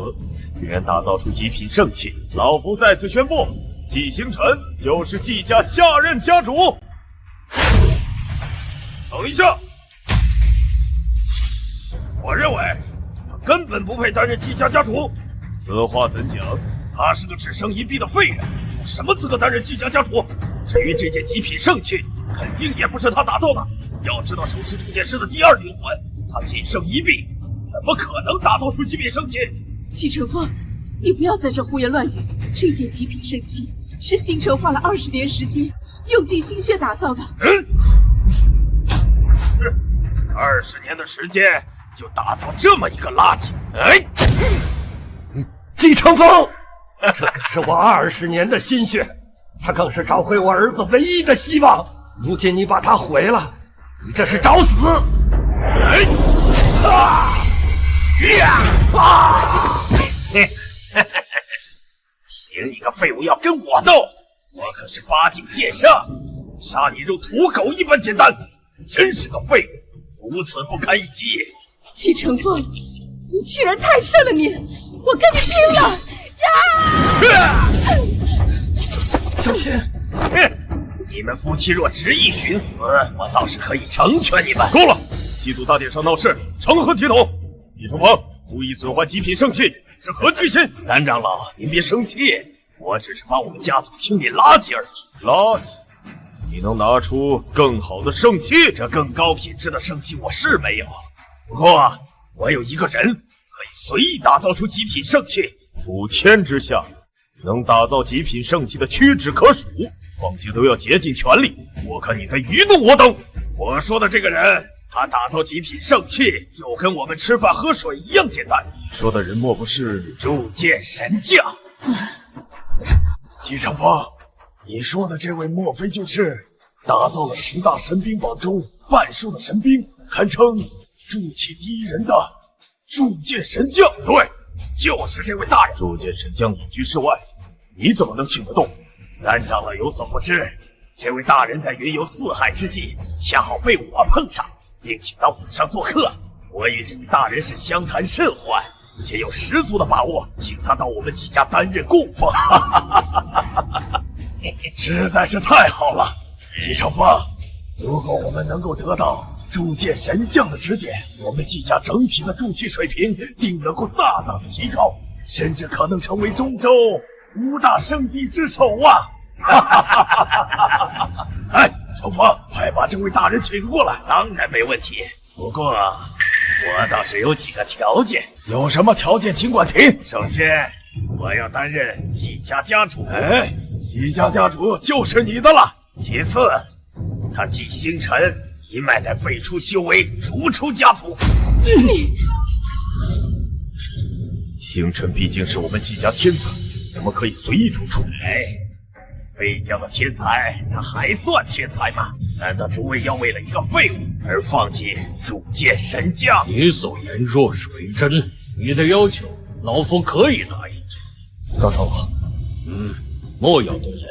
竟然打造出极品圣器。老夫在此宣布，季星辰就是季家下任家主。等一下，我认为他根本不配担任季家家主。此话怎讲？他是个只生一臂的废人，有什么资格担任季家家主？至于这件极品圣器，肯定也不是他打造的。要知道，手持铸剑师的第2灵魂，他仅剩一臂，怎么可能打造出极品圣器？季承风，你不要在这胡言乱语。这件极品圣器是星辰花了20年时间，用尽心血打造的。20年的时间就打造这么一个垃圾？哎，季承风，这可是我20年的心血，他更是找回我儿子唯一的希望。如今你把他毁了，你这是找死！哎，啊呀啊！凭你个废物要跟我斗，我可是8境剑圣，杀你如土狗一般简单。真是个废物，如此不堪一击。季承风，你欺人太甚了你！我跟你拼了！小心！你们夫妻若执意寻死，我倒是可以成全你们。够了！祭祖大典上闹事，成何体统？季承风故意损坏极品圣器，是何居心？三长老，您别生气，我只是帮我们家族清理垃圾而已。垃圾？你能拿出更好的圣器？这更高品质的圣器我是没有，不过我有一个人可以随意打造出极品圣器。普天之下，能打造极品圣器的屈指可数，况且都要竭尽全力。我看你在愚弄我等。我说的这个人，他打造极品圣器，就跟我们吃饭喝水一样简单。你说的人莫不是铸剑神将？季承风，你说的这位莫非就是打造了10大神兵榜中半数的神兵，堪称铸器第一人的铸剑神将？对，就是这位大人。铸剑神将隐居世外，你怎么能请得动？三长老有所不知，这位大人在云游四海之际，恰好被我碰上，并请到府上做客。我与这位大人是相谈甚欢，且有十足的把握，请他到我们季家担任供奉。实在是太好了，季承风，如果我们能够得到铸剑神将的指点，我们季家整体的铸器水平定能够大大的提高，甚至可能成为中州5大圣地之首啊！哎，承风，快把这位大人请过来。当然没问题，不过我倒是有几个条件。有什么条件请管提。首先，我要担任季家家主。哎，季家家主就是你的了。其次，他季星辰一脉得废除修为，逐出家族。你星辰毕竟是我们季家天才，怎么可以随意逐出？哎，废掉的天才，他还算天才吗？难道诸位要为了一个废物而放弃铸剑神将？你所言若是为真，你的要求老夫可以答应。大长老，莫要多言。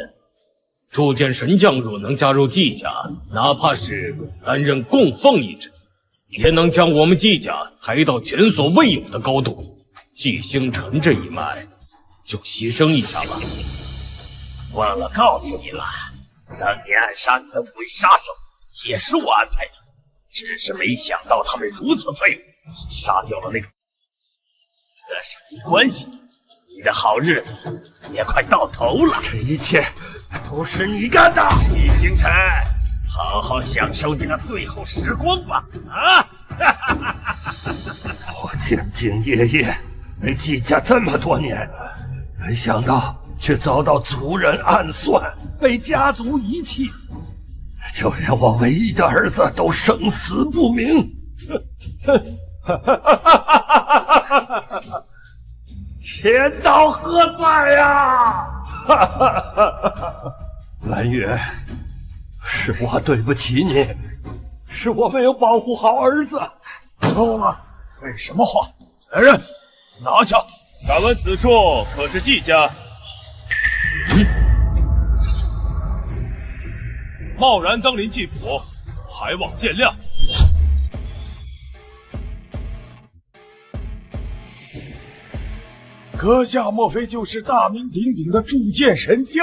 铸剑神将若能加入季家，哪怕是担任供奉一职，也能将我们季家抬到前所未有的高度。季星辰这一脉，就牺牲一下吧。忘了告诉你了，当年暗杀你的5位杀手也是我安排的，只是没想到他们如此废物，杀掉了那个但是没关系，你的好日子也快到头了。这一切都是你干的，季星辰，好好享受你的最后时光吧！啊！我兢兢业业为季家这么多年，没想到却遭到族人暗算，被家族遗弃，就连我唯一的儿子都生死不明。天道何在呀？蓝月，是我对不起你，是我没有保护好儿子。够了，废什么话！来人，拿下！敢问此处可是季家？贸然登临季府，还望见谅。阁下莫非就是大名鼎鼎的铸剑神将？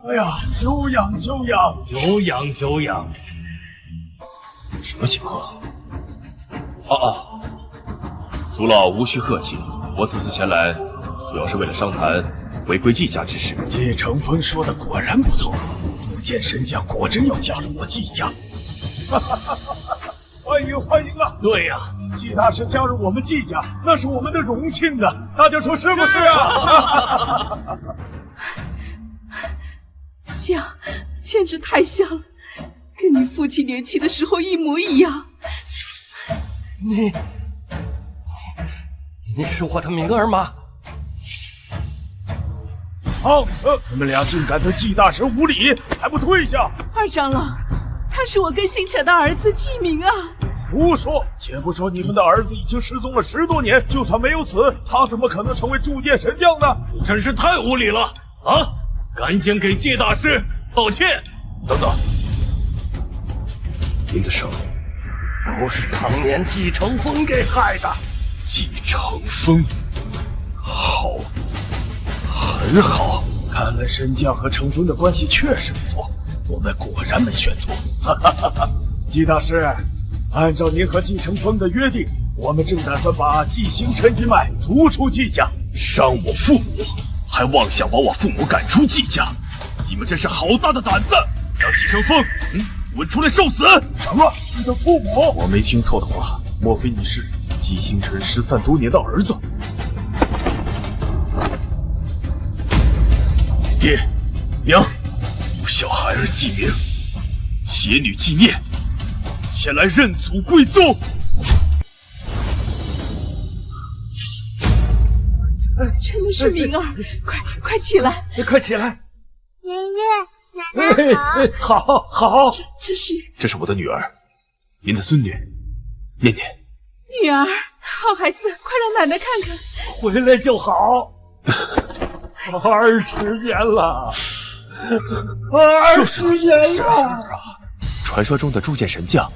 哎呀，久仰久仰，久仰久仰。什么情况？族老无需客气，我此次前来，主要是为了商谈回归季家之事。季承风说的果然不错，铸剑神将果真要加入我季家。欢迎欢迎啊！对呀，季大师加入我们季家，那是我们的荣幸的，大家说是不是啊？像，简直太像了，跟你父亲年轻的时候一模一样。你是我的明儿吗？放肆！你们俩竟敢对季大师无礼，还不退下！二长老，他是我跟星辰的儿子季明啊！胡说！且不说你们的儿子已经失踪了10多年，就算没有死，他怎么可能成为铸剑神将呢？你真是太无礼了啊！赶紧给季大师道歉！等等，您的伤都是当年季承风给害的。季承风，好，很好。看来神将和承风的关系确实不错，我们果然没选错。哈哈哈哈！季大师，按照您和季承风的约定，我们正打算把季星辰一脉逐出季家。伤我父母，还妄想把我父母赶出季家，你们真是好大的胆子！让季承风，滚出来受死！什么？你的父母？我没听错的话，莫非你是季星辰失散多年的儿子？爹娘，有小孩儿季明，邪女纪念，前来认祖归宗。真的是明儿，快起来！快起来！爷爷奶奶好。好。这是我的女儿，您的孙女念念。女儿，好孩子，快让奶奶看看。回来就好。20年了，20年了。传说中的铸剑神将，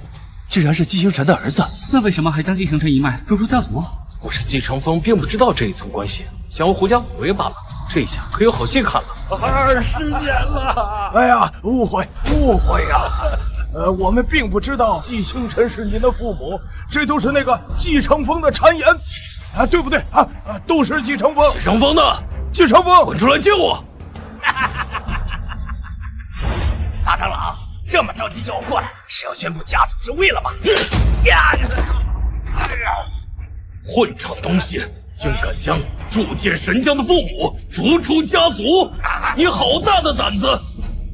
竟然是季星辰的儿子。那为什么还将季星辰一脉逐出家族？我是季承风，并不知道这一层关系，想要狐假虎威罢了。这下可有好戏看了。20年了！哎呀，误会呀！我们并不知道季星辰是您的父母，这都是那个季承风的谗言，对不对啊？都是季承风。季承风呢？季承风，滚出来救我！大长老，这么着急叫我过来，是要宣布家主之位了吗？混账东西，竟敢将铸剑神将的父母逐出家族！你好大的胆子！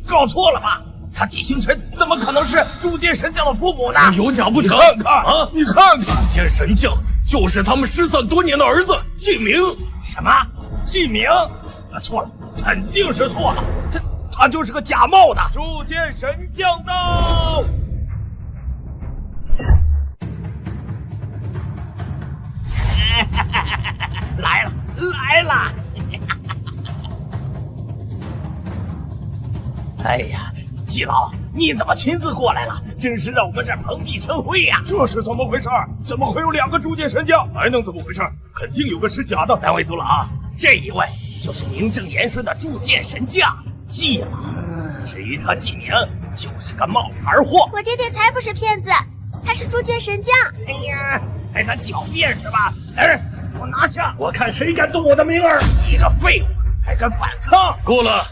搞错了吧？他季星辰怎么可能是铸剑神将的父母呢？你有假不成？看看啊！你看看，铸剑神将就是他们失散多年的儿子季明。什么？季明？错了，肯定是错了。他就是个假冒的铸剑神将到。来了！哎呀，季老，你怎么亲自过来了？真是让我们这儿蓬荜生辉呀！这是怎么回事？怎么会有2个铸剑神将？还能怎么回事？肯定有个是假的。3位族老，这一位就是名正言顺的铸剑神将季老。至于他季明，就是个冒牌货。我爹爹才不是骗子，他是铸剑神将。哎呀，还敢狡辩是吧？给我拿下！我看谁敢动我的明儿！你个废物，还敢反抗！够了！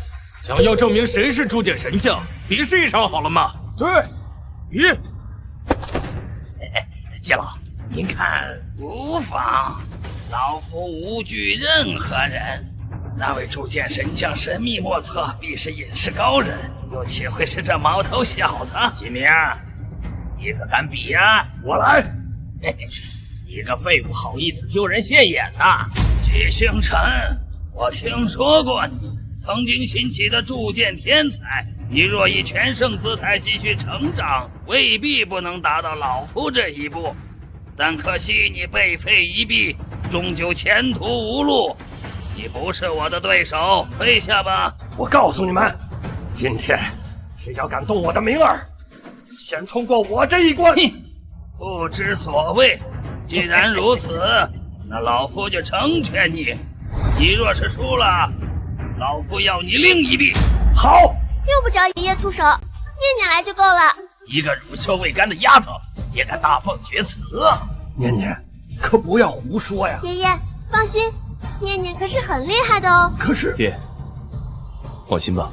想要证明谁是铸剑神将，比试一场好了吗？对，比。季老，您看无妨，老夫无惧任何人。那位铸剑神将神秘莫测，必是隐士高人，又岂会是这毛头小子？季明，你可敢比呀？我来！你个废物，好意思丢人现眼呐！季星辰，我听说过你曾经兴起的铸剑天才，你若以全盛姿态继续成长，未必不能达到老夫这一步。但可惜你被废一臂，终究前途无路。你不是我的对手，退下吧！我告诉你们，今天谁要敢动我的明儿，先通过我这一关。不知所谓。既然如此，那老夫就成全你。你若是输了，老夫要你另一臂。好，用不着爷爷出手，念念来就够了。一个乳臭未干的丫头，也敢大放厥词？念念，可不要胡说呀！爷爷，放心，念念可是很厉害的哦。可是，爹，放心吧，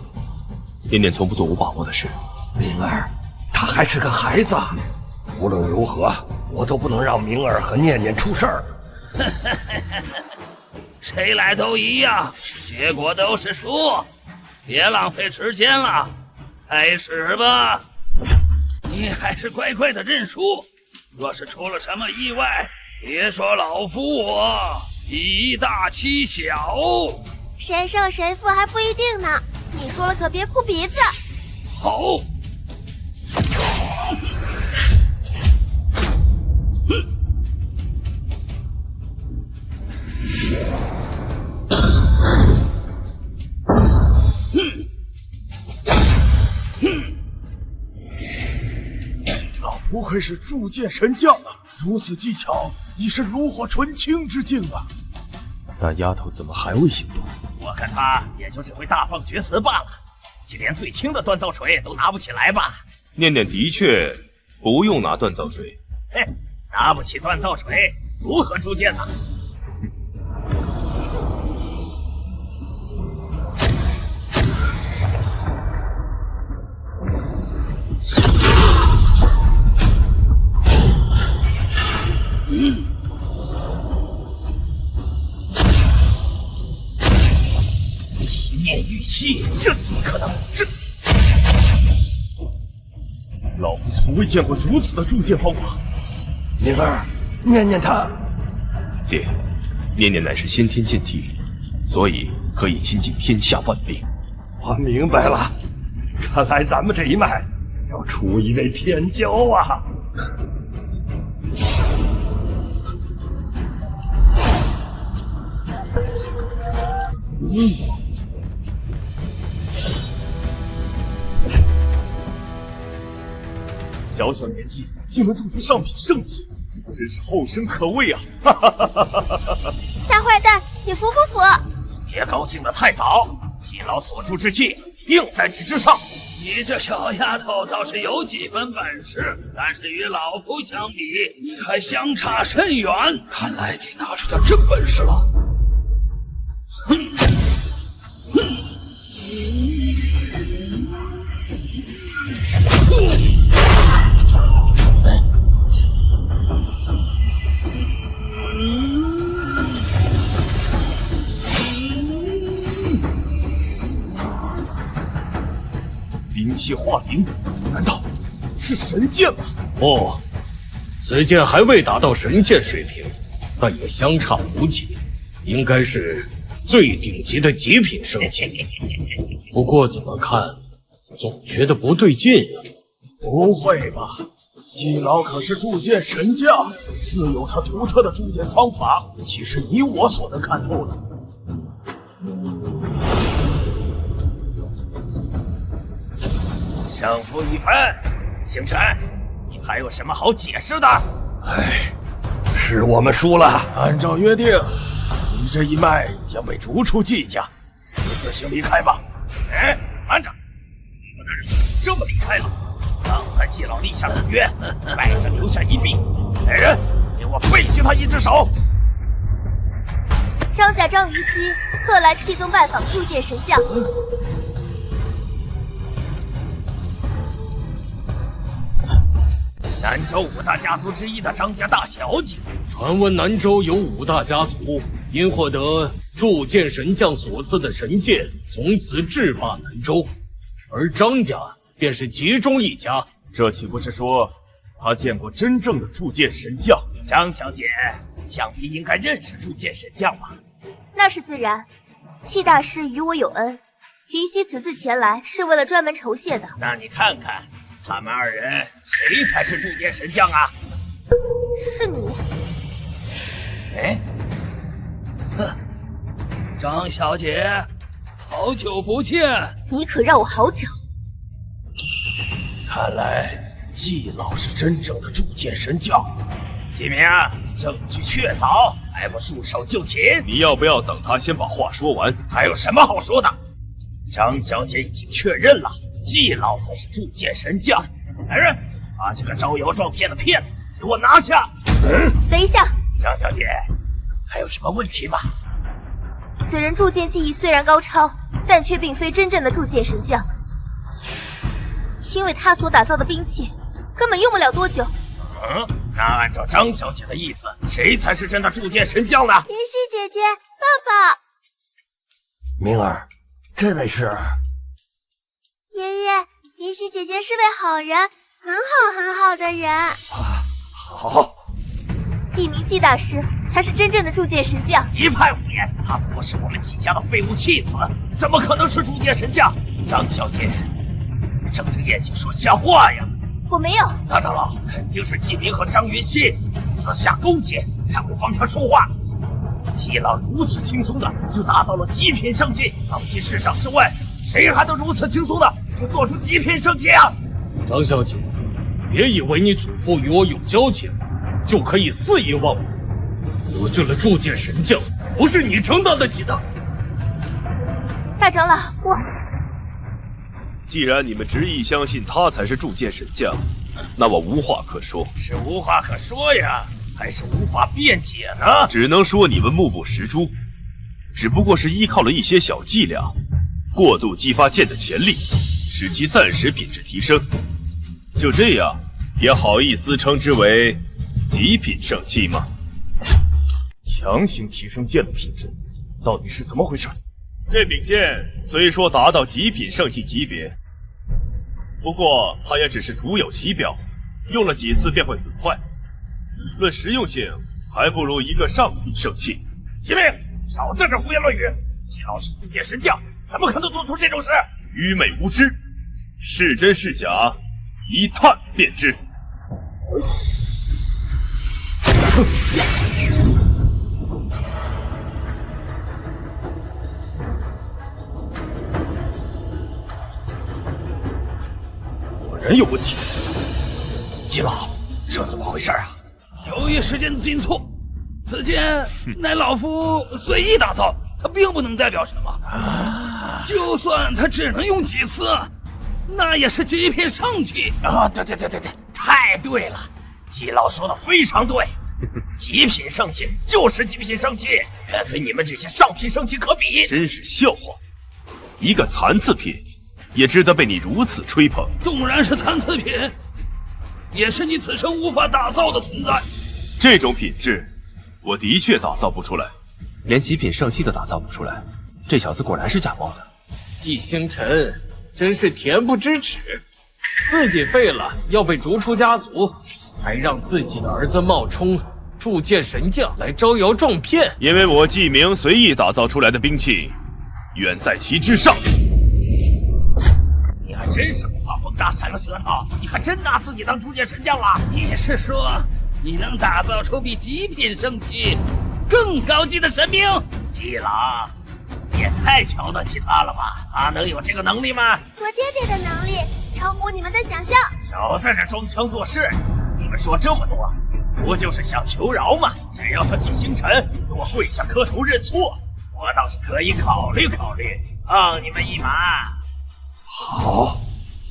念念从不做无把握的事。明儿，她还是个孩子，无论如何，我都不能让明儿和念念出事儿。谁来都一样，结果都是输。别浪费时间了，开始吧。你还是乖乖的认输。若是出了什么意外，别说老夫我以大欺小。谁胜谁负还不一定呢，你说了可别哭鼻子。好。老不愧是铸剑神将啊，如此技巧已是炉火纯青之境啊！那丫头怎么还未行动？我看她也就只会大放厥词罢了，就连最轻的锻造锤都拿不起来吧？念念的确不用拿锻造锤。嘿，拿不起锻造锤，如何铸剑呢？一念玉器，这怎么可能？这老夫从未见过如此的铸剑方法。灵儿，念念他。爹，念念乃是先天剑体，所以可以亲近天下万兵。我明白了，看来咱们这一脉要出一位天骄啊！小小年纪竟能铸出上品圣器，真是后生可畏啊！哈哈哈哈哈！大坏蛋，你服不服？别高兴得太早，季老所铸之器定在你之上。你这小丫头倒是有几分本事，但是与老夫相比，你还相差甚远。看来得拿出点真本事了。哼！兵器化灵，难道是神剑吗？不，此剑还未达到神剑水平，但也相差无几，应该是最顶级的极品圣器。不过怎么看，总觉得不对劲啊！不会吧？季老可是铸剑神将，自有他独特的铸剑方法，岂是你我所能看透的？胜负已分，星辰，你还有什么好解释的？唉，是我们输了。按照约定，你这一脉将被逐出季家，你自行离开吧。哎，慢着，你们的人就这么离开了？刚才季老立下赌约，败者留下一臂。来人，给我废去他一只手！张家张于熙特来气宗拜访铸剑神将。南州五大家族之一的张家大小姐，传闻南州有5大家族，因获得铸剑神将所赐的神剑，从此制霸南州，而张家便是其中一家。这岂不是说他见过真正的铸剑神将？张小姐想必应该认识铸剑神将吧？那是自然，戚大师与我有恩，于熙此次前来是为了专门酬谢的。那你看看，他们2人谁才是铸剑神将啊？是你。哎，哼，张小姐，好久不见。你可让我好找。看来季老是真正的铸剑神将。季明，证据确凿，还不束手就擒？你要不要等他先把话说完？还有什么好说的？张小姐已经确认了，季老才是铸剑神将。来人，把这个招摇撞骗的骗子给我拿下！等一下，张小姐，还有什么问题吗？此人铸剑技艺虽然高超，但却并非真正的铸剑神将，因为他所打造的兵器根本用不了多久。那按照张小姐的意思，谁才是真的铸剑神将呢？云溪姐姐，爸爸。明儿，这位是？爷爷，云溪姐姐是位好人，很好的人。好，季明季大师才是真正的铸剑神将。一派胡言，他不过是我们季家的废物弃子，怎么可能是铸剑神将？张小姐，睁着眼睛说瞎话呀！我没有。大长老，肯定是季明和张云熙私下勾结，才会帮他说话。季老如此轻松的就打造了极品圣器，当今世上事外，谁还能如此轻松的就做出极品圣器啊？张小姐，别以为你祖父与我有交情，就可以肆意妄为。得罪了铸剑神将，不是你承担得起的。大长老，既然你们执意相信他才是铸剑神将，那我无话可说。是无话可说呀，还是无法辩解呢？只能说你们目不识珠，只不过是依靠了一些小伎俩，过度激发剑的潜力，使其暂时品质提升。就这样，也好意思称之为极品圣器吗？强行提升剑的品质，到底是怎么回事？这柄剑虽说达到极品圣器级别，不过它也只是徒有其表，用了几次便会损坏。论实用性，还不如一个上品圣器。启明，少在这胡言乱语！季老是铸剑神将，怎么可能做出这种事？愚昧无知，是真是假，一探便知。果然有问题。季老，这怎么回事啊？由于时间的紧促，此剑乃老夫随意打造，它并不能代表什么。就算它只能用几次，那也是极品圣器啊！对，太对了，季老说的非常对，极品圣器就是极品圣器，远非你们这些上品圣器可比。真是笑话，一个残次品也值得被你如此吹捧。纵然是残次品，也是你此生无法打造的存在。这种品质，我的确打造不出来，连极品圣器都打造不出来。这小子果然是假冒的。季星辰真是恬不知耻，自己废了要被逐出家族，还让自己的儿子冒充铸剑神将来招摇撞骗。因为我季明随意打造出来的兵器，远在其之上。你还真是不怕风大闪了舌头，你还真拿自己当铸剑神将了？你是说你能打造出比极品圣器更高级的神兵？季老，你也太瞧得起他了吧？他能有这个能力吗？我爹爹的能力超乎你们的想象。少在这装腔作势！你们说这么多，不就是想求饶吗？只要他季星辰给我跪下磕头认错，我倒是可以考虑考虑，放你们一马。好，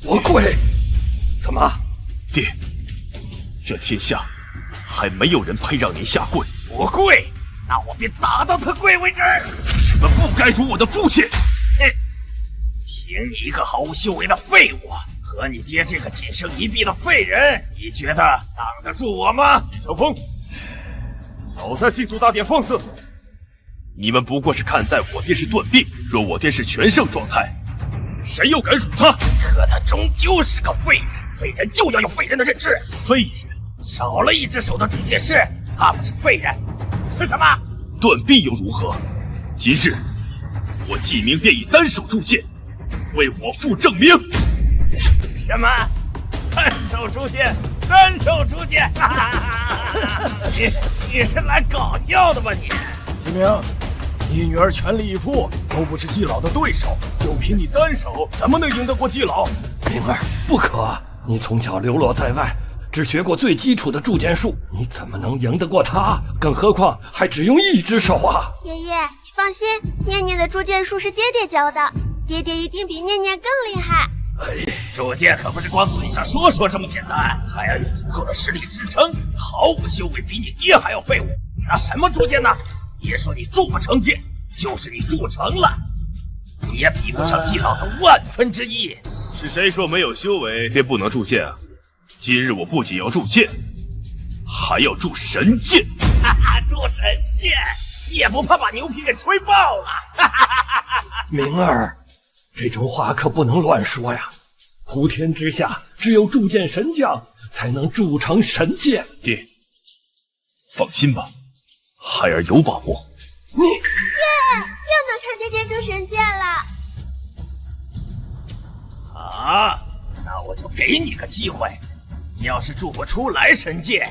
我跪。怎么，爹？这天下还没有人配让您下跪。不跪，那我便打到他跪为止。你们不该辱我的父亲！凭你一个毫无修为的废物，和你爹这个仅剩一臂的废人，你觉得挡得住我吗？小风，少在祭祖大典放肆！你们不过是看在我爹是断臂，若我爹是全盛状态，谁又敢辱他？可他终究是个废人，废人就要有废人的认知。废人？少了一只手的铸剑师，他不是废人，是什么？断臂又如何？今日我季明便以单手铸剑，为我父证明。什么？单手铸剑？单手铸剑？你是来搞笑的吧你？季明，你女儿全力以赴，都不是季老的对手，就凭你单手，怎么能赢得过季老？明儿，不可！你从小流落在外，只学过最基础的铸剑术，你怎么能赢得过他？更何况还只用一只手啊！爷爷，你放心，念念的铸剑术是爹爹教的，爹爹一定比念念更厉害。铸剑可不是光嘴上说说这么简单，还要有足够的实力支撑。毫无修为，比你爹还要废物，你拿什么铸剑呢？别说你铸不成剑，就是你铸成了，你也比不上季老的1/1000。是谁说没有修为便不能铸剑啊？今日我不仅要铸剑，还要铸神剑。铸神剑，也不怕把牛皮给吹爆了？明儿，这种话可不能乱说呀！普天之下，只有铸剑神将才能铸成神剑。爹，放心吧，孩儿有把握。耶！又能看爹爹铸神剑了。啊，那我就给你个机会，你要是铸不出来神剑，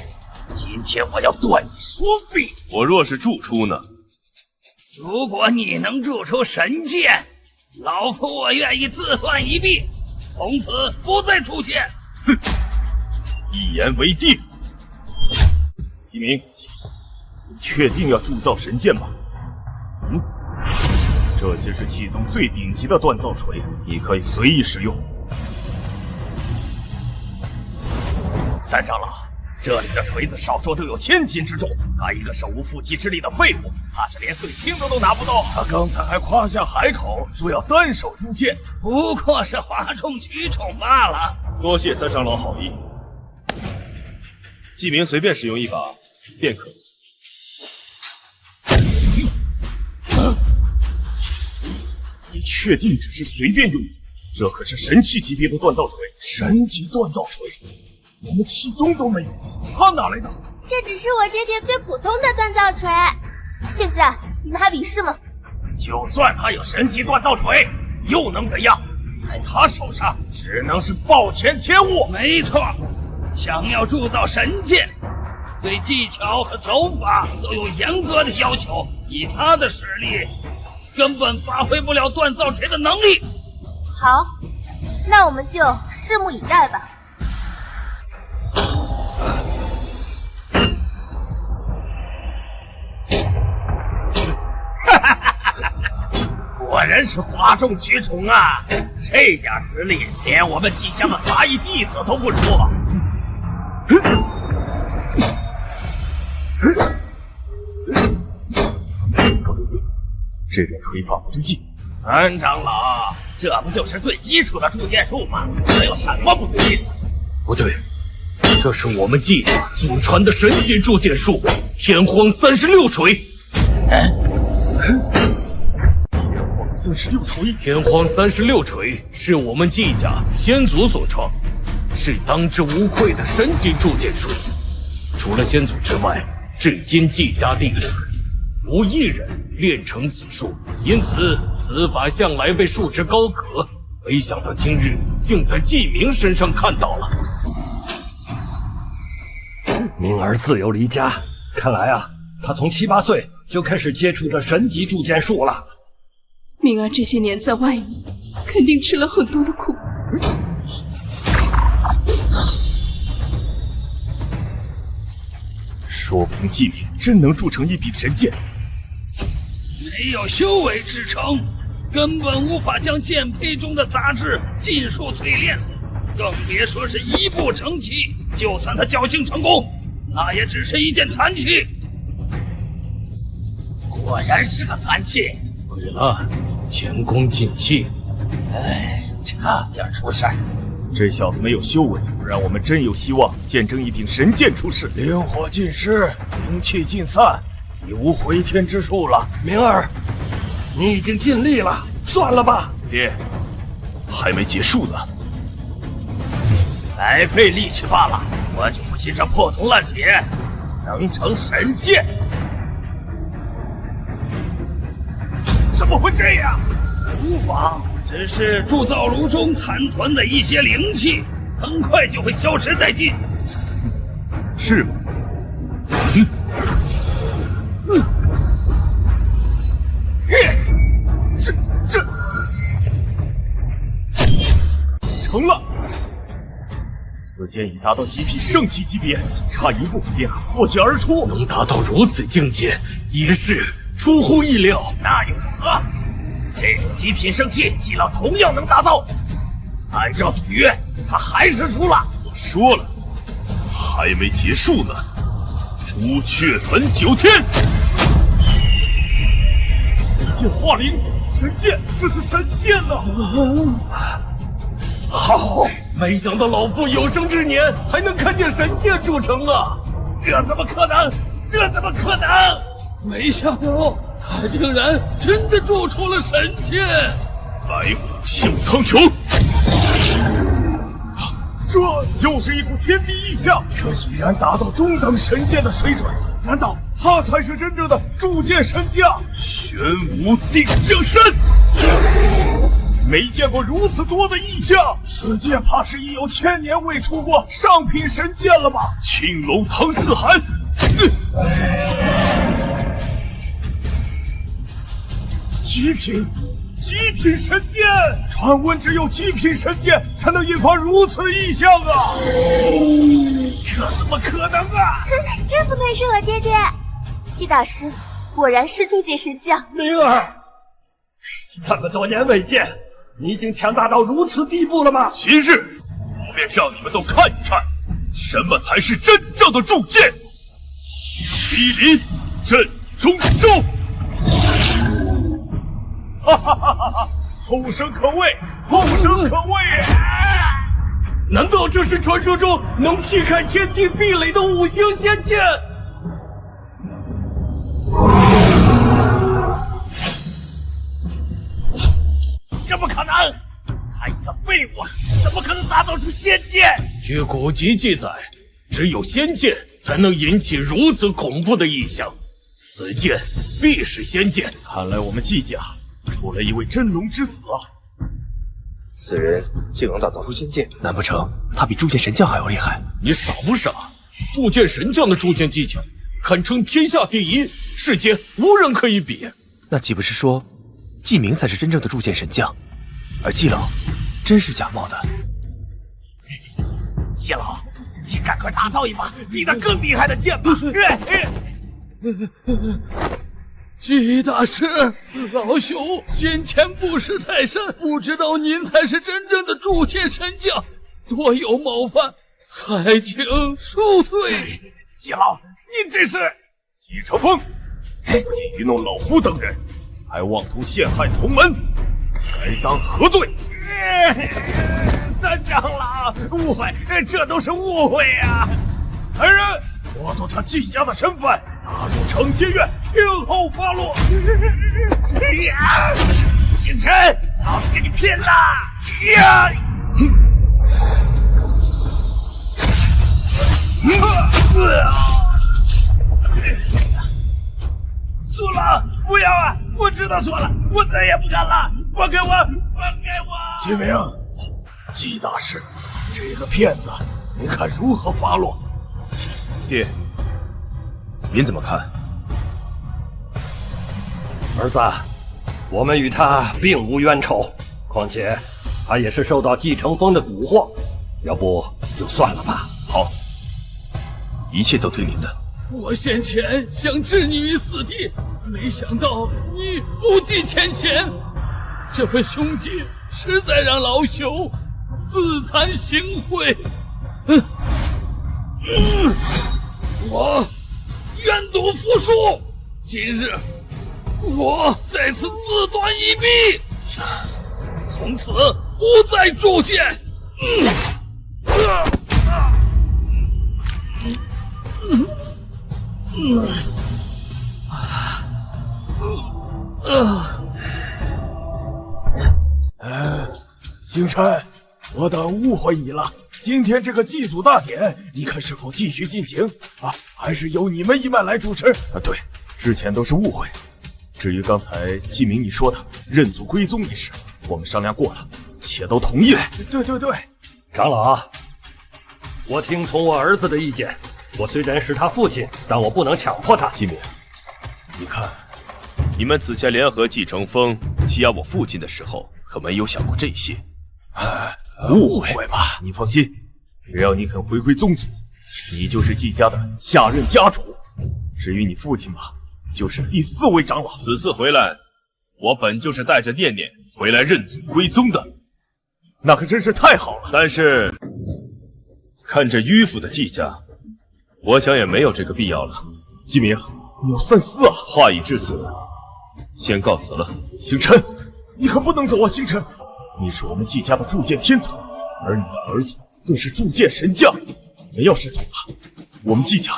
今天我要断你双臂。我若是铸出呢？如果你能铸出神剑，老夫我愿意自断一臂，从此不再出现。哼，一言为定。鸡鸣，你确定要铸造神剑吗？这些是气宗最顶级的锻造锤，你可以随意使用。三长老，这里的锤子少说都有1000斤之重，他一个手无缚鸡之力的废物，怕是连最轻的都拿不动。他刚才还夸下海口，说要单手铸剑，不过是哗众取宠罢了。多谢三长老好意，季明随便使用一把便可。你确定只是随便用？这可是神器级别的锻造锤，神级锻造锤，我们气宗都没有，他哪来的？这只是我爹爹最普通的锻造锤。现在你们还比试吗？就算他有神级锻造锤，又能怎样？在他手上只能是暴殄天物。没错，想要铸造神剑，对技巧和手法都有严格的要求。以他的实力，根本发挥不了锻造锤的能力。好，那我们就拭目以待吧。果然是哗众取宠啊！这点实力，连我们季家的杂役弟子都不如。不对劲，这个锤法不对劲。三长老，这不就是最基础的铸剑术吗？这有什么不对劲？不对，这是我们季家祖传的神级铸剑术——天荒36锤。36锤，天荒36锤是我们季家先祖所创，是当之无愧的神级铸剑术。除了先祖之外，至今季家弟子无一人练成此术，因此此法向来被束之高阁。没想到今日竟在季明身上看到了。明儿自幼离家，看来啊，他从7、8岁就开始接触着神级铸剑术了。明儿这些年在外面，肯定吃了很多的苦。说不定季明真能铸成一柄神剑。没有修为支撑，根本无法将剑胚中的杂质尽数淬炼，更别说是一步成器。就算他侥幸成功，那也只是一件残器。果然是个残器。对了，前功尽弃。哎，差点出事。这小子没有修为，不然我们真有希望见证一柄神剑出世。灵火尽失，灵气尽散，已无回天之术了。明儿，你已经尽力了，算了吧。爹，还没结束呢。白费力气罢了，我就不信这破铜烂铁能成神剑。怎么会这样？无妨，只是铸造炉中残存的一些灵气，很快就会消失殆尽。是吗？这成了！此剑已达到极品圣器级别，差一步便可破解而出。能达到如此境界，也是出乎意料。那又如何？这种极品圣器，季老同样能打造。按照赌约，他还是输了。我说了，还没结束呢。朱雀屯9天。神剑化灵，神剑，这是神剑呐！好，没想到老夫有生之年还能看见神剑铸成啊！这怎么可能？这怎么可能？没想到他竟然真的铸出了神剑！白虎秀苍穹，这又是一股天地异象，这已然达到中等神剑的水准。难道他才是真正的铸剑神将？玄武定江山，没见过如此多的异象，此界怕是已有1000年未出过上品神剑了吧？青龙唐四寒，极品神剑，传闻只有极品神剑才能引发如此异象啊！这怎么可能啊！真不愧是我爹爹，季大师果然是铸剑神将。灵儿，这么多年未见，你已经强大到如此地步了吗？今日我便让你们都看一看，什么才是真正的铸剑。麒麟阵中收。哈哈哈哈！后生可畏，后生可畏！难道这是传说中能劈开天地壁垒的五行仙剑？怎么可能？他一个废物，怎么可能打造出仙剑？据古籍记载，只有仙剑才能引起如此恐怖的异象。此剑必是仙剑。看来我们季家出了一位真龙之子啊！此人竟能打造出仙剑，难不成他比铸剑神将还要厉害？你傻不傻？铸剑神将的铸剑技巧堪称天下第一，世间无人可以比。那岂不是说，季明才是真正的铸剑神将，而季老真是假冒的？季老，你赶快打造一把比他更厉害的剑吧！季大师，老朽先前不识泰山，不知道您才是真正的铸剑神将，多有冒犯，还请恕罪。季老，您这是……季承风，不仅愚弄老夫等人，还妄图陷害同门，该当何罪？三长老，误会，这都是误会啊！来人，剥夺他季家的身份，打入惩戒院，听候发落。星辰，老子跟你拼了！呀！错了，不要啊！我知道错了，我再也不敢了！放开我，放开我！季明，季大师，这个骗子，您看如何发落？爹，您怎么看？儿子，我们与他并无冤仇，况且他也是受到季承风的蛊惑，要不就算了吧。好，一切都听您的。我先前想置你于死地，没想到你不计前嫌，这份凶劲实在让老朽自惭形秽。我愿赌服输，今日我在此自断一臂，从此不再铸剑。星辰，我等误会你了。今天这个祭祖大典，你看是否继续进行啊？还是由你们一脉来主持？对，之前都是误会。至于刚才季明你说的认祖归宗一事，我们商量过了，且都同意了。对，长老，我听从我儿子的意见。我虽然是他父亲，但我不能强迫他。季明，你看，你们此前联合季承风欺压我父亲的时候，可没有想过这些。误会吧，你放心，只要你肯回归宗族，你就是季家的下任家主。至于你父亲吧，就是第4位长老。此次回来，我本就是带着念念回来认祖归宗的，那可真是太好了。但是看着迂腐的季家，我想也没有这个必要了。季明，你要三思啊！话已至此，先告辞了。星辰，你可不能走啊！星辰，你是我们季家的铸剑天才，而你的儿子更是铸剑神将。你们要是走了，我们季家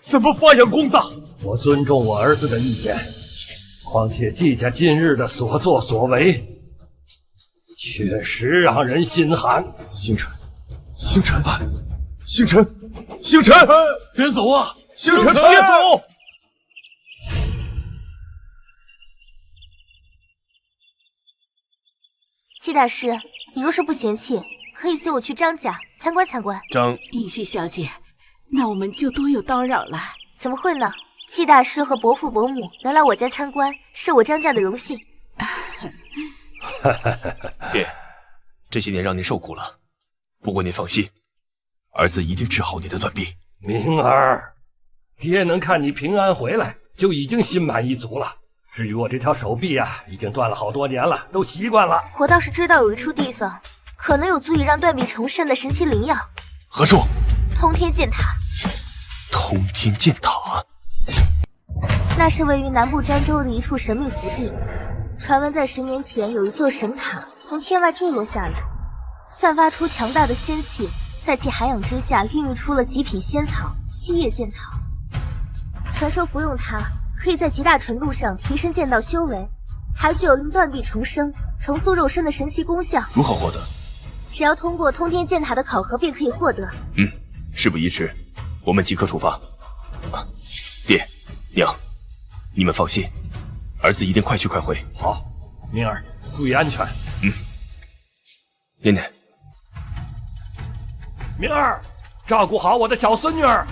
怎么发扬光大？我尊重我儿子的意见，况且季家近日的所作所为，确实让人心寒。星辰，星辰，星辰，星辰，别走啊！星辰长夜走。戚大师，你若是不嫌弃，可以随我去张家参观参观。银溪小姐，那我们就多有叨扰了。怎么会呢？戚大师和伯父伯母能来我家参观，是我张家的荣幸。爹，这些年让您受苦了，不过您放心，儿子一定治好你的断臂。明儿，爹能看你平安回来，就已经心满意足了。至于我这条手臂啊，已经断了好多年了，都习惯了。我倒是知道有一处地方，可能有足以让断臂重生的神奇灵药。何处？通天剑塔。通天剑塔，那是位于南部漳州的一处神秘福地。传闻在10年前，有一座神塔从天外坠落下来，散发出强大的仙气，在其涵养之下，孕育出了极品仙草七叶剑草。传说服用它，可以在极大程度上提升剑道修为，还具有令断臂重生、重塑肉身的神奇功效。如何获得？只要通过通天剑塔的考核便可以获得。事不宜迟，我们即刻出发。爹娘，你们放心，儿子一定快去快回。好，明儿注意安全。念念，明儿照顾好我的小孙女儿。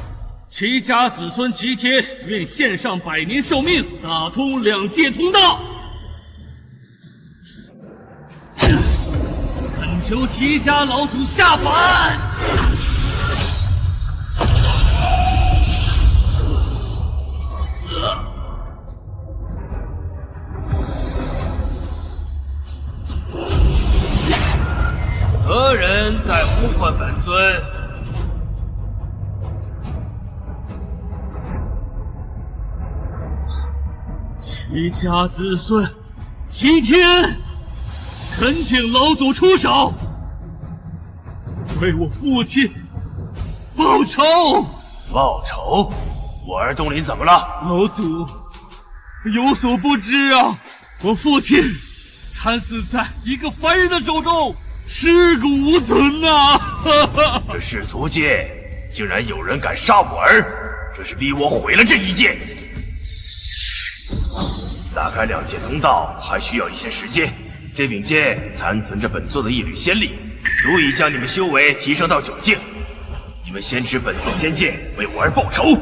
齐家子孙齐天，愿献上100年寿命，打通2界通道。恳求齐家老祖下凡。何人在呼唤本尊？齐家子孙齐天，恳请老祖出手，为我父亲报仇。报仇？我儿东林怎么了？老祖有所不知啊，我父亲惨死在一个凡人的手中，尸骨无存呐！这世俗界竟然有人敢杀我儿，这是逼我毁了这一界。打开2界通道还需要一些时间，这柄剑残存着本座的一缕仙力，足以将你们修为提升到9境。你们先持本座仙剑为我儿报仇。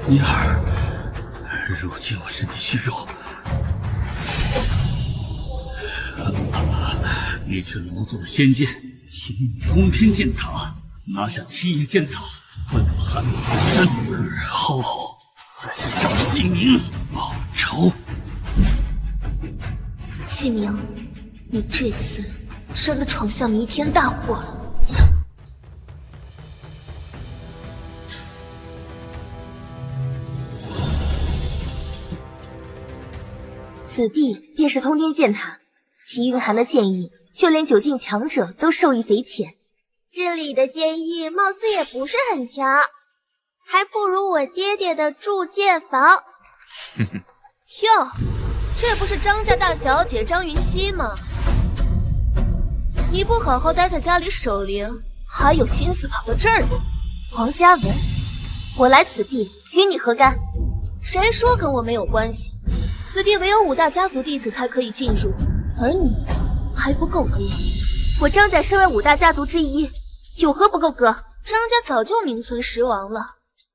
宁儿，如今我身体虚弱，你这老祖的仙剑，请用通天剑塔拿下七叶剑草，换我寒冷本身，日后再去找季明报仇。季明，你这次真的闯下弥天大祸了。此地便是通天剑塔，其蕴含的剑意，就连9境强者都受益匪浅。这里的剑意貌似也不是很强，还不如我爹爹的铸剑坊。哟，这不是张家大小姐张云溪吗？你不好好待在家里守灵，还有心思跑到这儿来？王嘉文，我来此地与你何干？谁说跟我没有关系？此地唯有5大家族弟子才可以进入，而你还不够格。我张家身为5大家族之一，有何不够格？张家早就名存实亡了，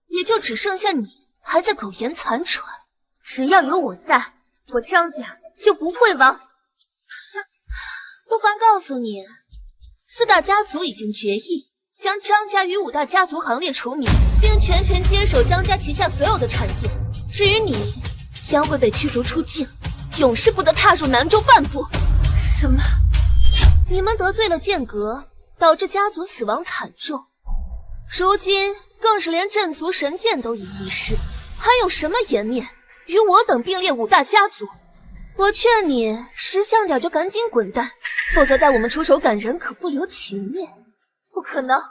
也就只剩下你还在苟延残喘。只要有我在，我张家就不会亡。不妨告诉你，4大家族已经决议将张家于5大家族行列除名，并全权接手张家旗下所有的产业。至于你，将会被驱逐出境，永世不得踏入南州半步。什么？你们得罪了剑阁，导致家族死亡惨重，如今更是连镇族神剑都已遗失，还有什么颜面与我等并列5大家族？我劝你识相点，就赶紧滚蛋，否则待我们出手赶人，可不留情面。不可能，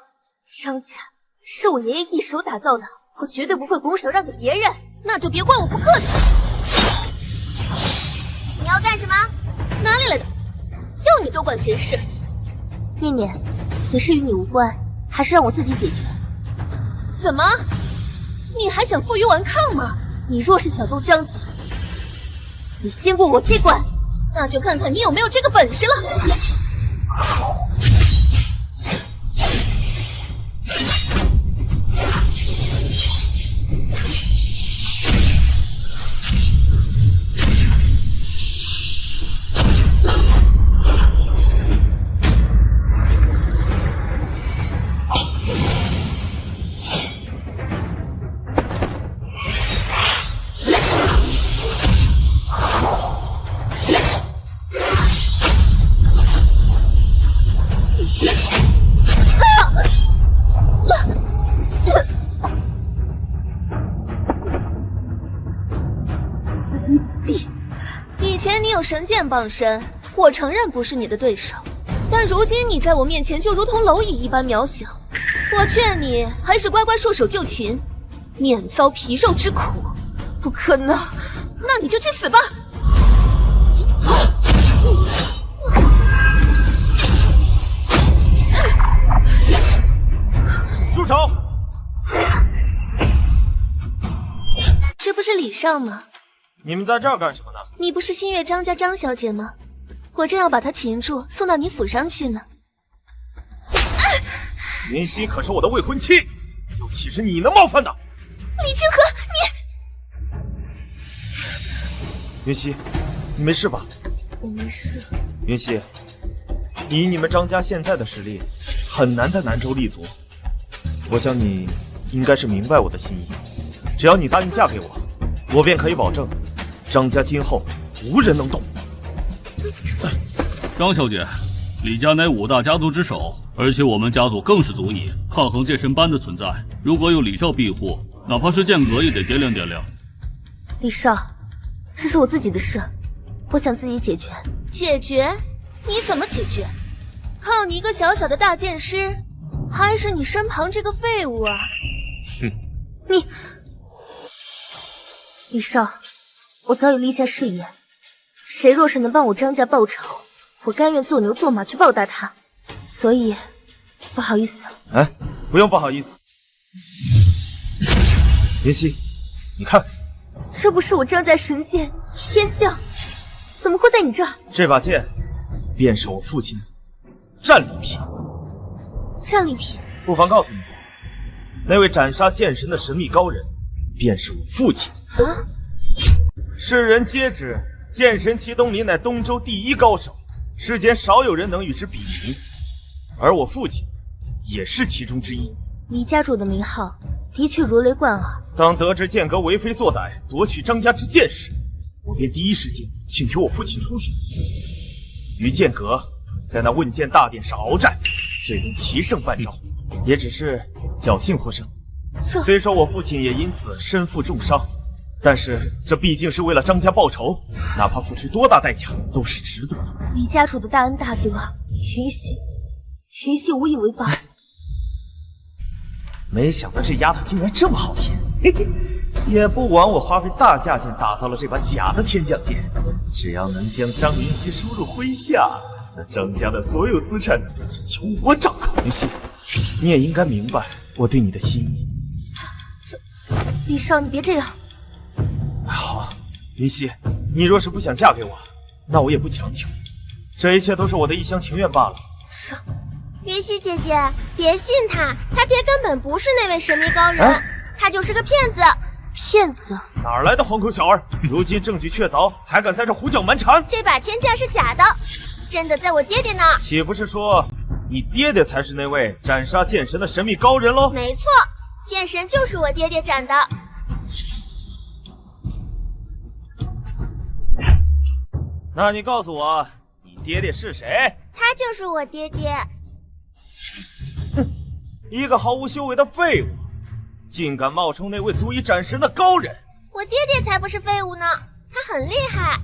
张家是我爷爷一手打造的，我绝对不会拱手让给别人。那就别怪我不客气。你要干什么？哪里来的？要你多管闲事。念念，此事与你无关，还是让我自己解决。怎么？你还想负隅顽抗吗？你若是想动张家，你先过我这关，那就看看你有没有这个本事了。以前你有神剑傍身，我承认不是你的对手，但如今你在我面前就如同蝼蚁一般渺小，我劝你还是乖乖束手就擒，免遭皮肉之苦。不可能，那你就去死吧！住手！这不是李少吗？你们在这儿干什么呢？你不是新月张家张小姐吗？我正要把她擒住，送到你府上去呢。云溪可是我的未婚妻，又岂是你能冒犯的？李清河，云溪，你没事吧？我没事。云溪，以你们张家现在的实力，很难在南州立足。我想你应该是明白我的心意，只要你答应嫁给我，我便可以保证张家今后无人能动。张小姐，李家乃5大家族之首，而且我们家族更是足以抗衡剑神班的存在。如果有李少庇护，哪怕是剑阁也得掂量掂量。李少，这是我自己的事，我想自己解决。解决？你怎么解决？靠你一个小小的大剑师，还是你身旁这个废物啊？哼！你，李少，我早已立下誓言，谁若是能帮我张家报仇，我甘愿做牛做马去报答他。所以，不好意思。哎，不用不好意思。云溪，你看，这不是我张家神剑天降，怎么会在你这儿？这把剑，便是我父亲的战利品。战利品？不妨告诉你，那位斩杀剑神的神秘高人，便是我父亲。啊！世人皆知，剑神祁东林乃东州第一高手，世间少有人能与之比拟。而我父亲，也是其中之一。李家主的名号的确如雷贯耳。当得知剑阁为非作歹，夺取张家之剑时，我便第一时间请求我父亲出手，与剑阁在那问剑大殿上鏖战，最终齐胜半招，也只是侥幸获胜。虽说我父亲也因此身负重伤，但是这毕竟是为了张家报仇，哪怕付出多大代价都是值得的。李家主的大恩大德，云溪无以为报。没想到这丫头竟然这么好骗，嘿嘿，也不枉我花费大价钱打造了这把假的天降剑。只要能将张云溪收入麾下，那张家的所有资产就由我掌控。云溪，你也应该明白我对你的心意。李少，你别这样。好，云溪，你若是不想嫁给我，那我也不强求。这一切都是我的一厢情愿罢了。是。云溪姐姐，别信他，他爹根本不是那位神秘高人，他就是个骗子。骗子？哪来的黄口小儿？如今证据确凿，还敢在这胡搅蛮缠？这把天降是假的，真的在我爹爹那儿。岂不是说你爹爹才是那位斩杀剑神的神秘高人喽？没错，剑神就是我爹爹斩的。那你告诉我，你爹爹是谁？他就是我爹爹。哼，一个毫无修为的废物，竟敢冒充那位足以斩神的高人！我爹爹才不是废物呢，他很厉害。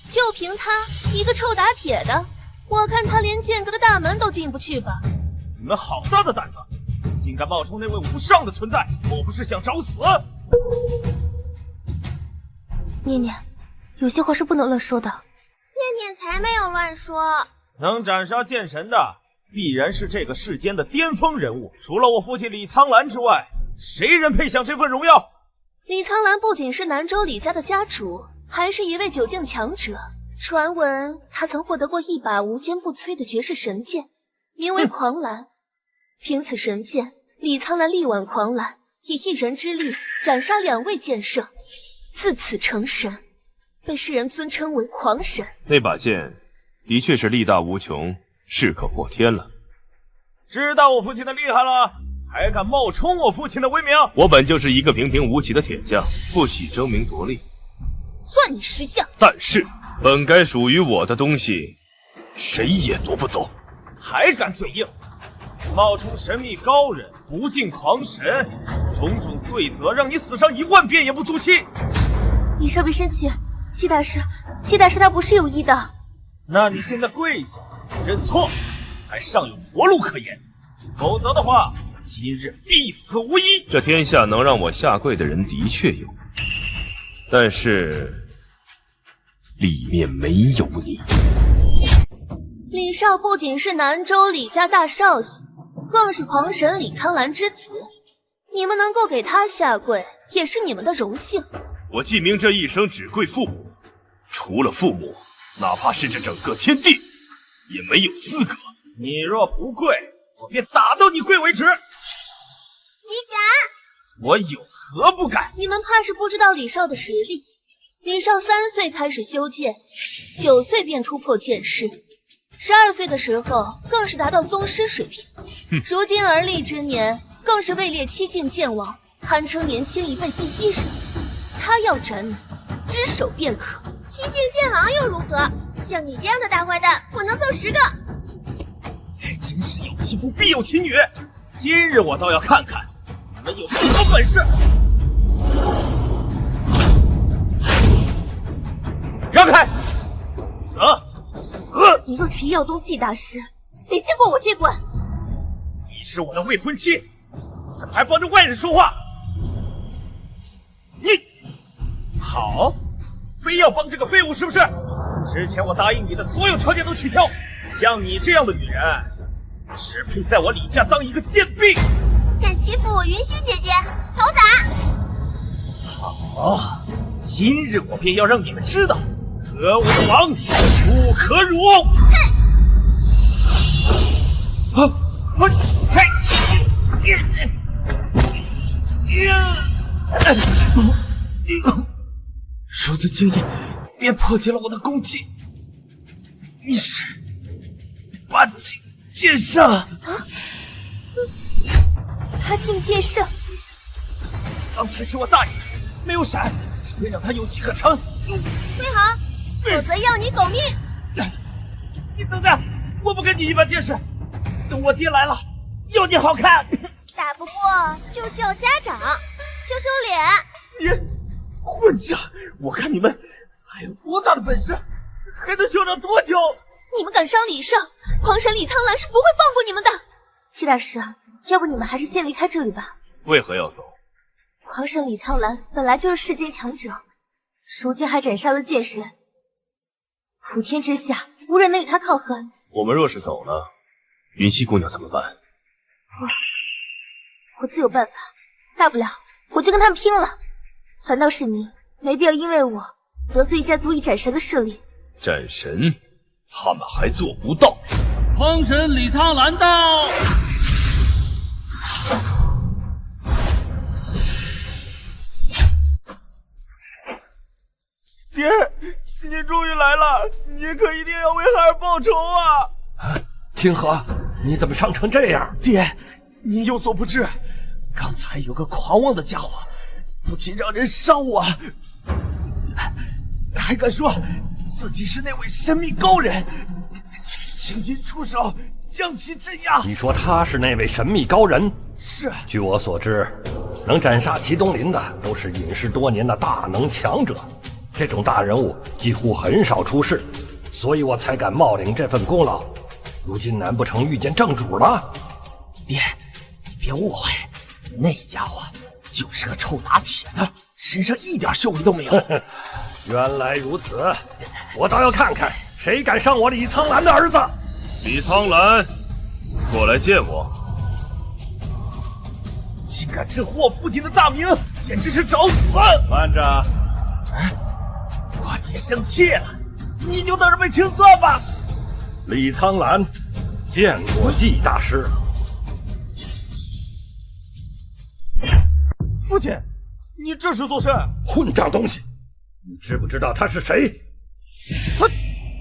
就凭他一个臭打铁的，我看他连剑阁的大门都进不去吧？你们好大的胆子，竟敢冒充那位无上的存在，莫不是想找死？念念，有些话是不能乱说的。念念才没有乱说。能斩杀剑神的，必然是这个世间的巅峰人物。除了我父亲李苍兰之外，谁人配享这份荣耀？李苍兰不仅是南州李家的家主，还是一位九境强者。传闻他曾获得过一把无坚不摧的绝世神剑，名为狂澜。凭此神剑，李苍兰力挽狂澜，以一人之力斩杀2位剑圣，自此成神，被世人尊称为狂神。那把剑的确是力大无穷，势可破天了。知道我父亲的厉害了，还敢冒充我父亲的威名？我本就是一个平平无奇的铁匠，不喜争名夺利，算你识相。但是本该属于我的东西，谁也夺不走。还敢嘴硬，冒充神秘高人，不敬狂神，种种罪责让你死上1万遍也不足惜。李少别生气，戚大师他不是有意的。那你现在跪下认错，还尚有活路可言，否则的话，今日必死无疑。这天下能让我下跪的人的确有，但是里面没有你。李少不仅是南州李家大少爷，更是狂神李苍兰之子，你们能够给他下跪，也是你们的荣幸。我记名这一生只跪父母，除了父母，哪怕是这整个天地，也没有资格。你若不跪，我便打到你跪为止。你敢？我有何不敢？你们怕是不知道李少的实力。李少3岁开始修剑，9岁便突破剑师，12岁的时候更是达到宗师水平。如今而立之年，更是位列7境剑王，堪称年轻一辈第一人。他要斩你，只手便可。7境剑王又如何？像你这样的大坏蛋，我能揍10个。还真是有其父必有其女，今日我倒要看看你们有什么本事。让开！死！你若执意要动季大师，得先过我这关。你是我的未婚妻，怎么还帮着外人说话？你好，非要帮这个废物是不是？之前我答应你的所有条件都取消，像你这样的女人，只配在我李家当一个贱婢。敢欺负我云溪姐姐，头打！好，今日我便要让你们知道，可我的王不可辱。如此轻易便破解了我的攻击，你是8境剑圣8境剑圣，刚才是我大意，没有闪，才会让他有机可乘。跪好，否则要你狗命！你等等，我不跟你一般见识，等我爹来了，要你好看。打不过就叫家长，羞羞脸。你混账！我看你们还有多大的本事，还能嚣张多久？你们敢伤李少，狂神李苍兰是不会放过你们的。戚大师，要不你们还是先离开这里吧。为何要走？狂神李苍兰本来就是世间强者，如今还斩杀了剑神，普天之下无人能与他抗衡。我们若是走了，云溪姑娘怎么办？我自有办法，大不了我就跟他们拼了。反倒是你，没必要因为我得罪一家足以斩神的势力。斩神，他们还做不到。狂神李苍兰到！爹，你终于来了，你可一定要为孩儿报仇啊！清河，你怎么伤成这样？爹，你有所不知，刚才有个狂妄的家伙，不仅让人伤我，还敢说自己是那位神秘高人，请您出手将其镇压。你说他是那位神秘高人？是。据我所知，能斩杀祁东林的都是隐世多年的大能强者，这种大人物几乎很少出世，所以我才敢冒领这份功劳。如今难不成遇见正主了？爹，你别误会，那家伙就是个臭打铁的，身上一点修为都没有。原来如此，我倒要看看谁敢伤我李苍兰的儿子。李苍兰，过来见我。竟敢直呼我父亲的大名，简直是找死！慢着，我爹生气了，你就等着被清算吧。李苍兰见过季大师。父亲，你这是做甚？混账东西！你知不知道他是谁？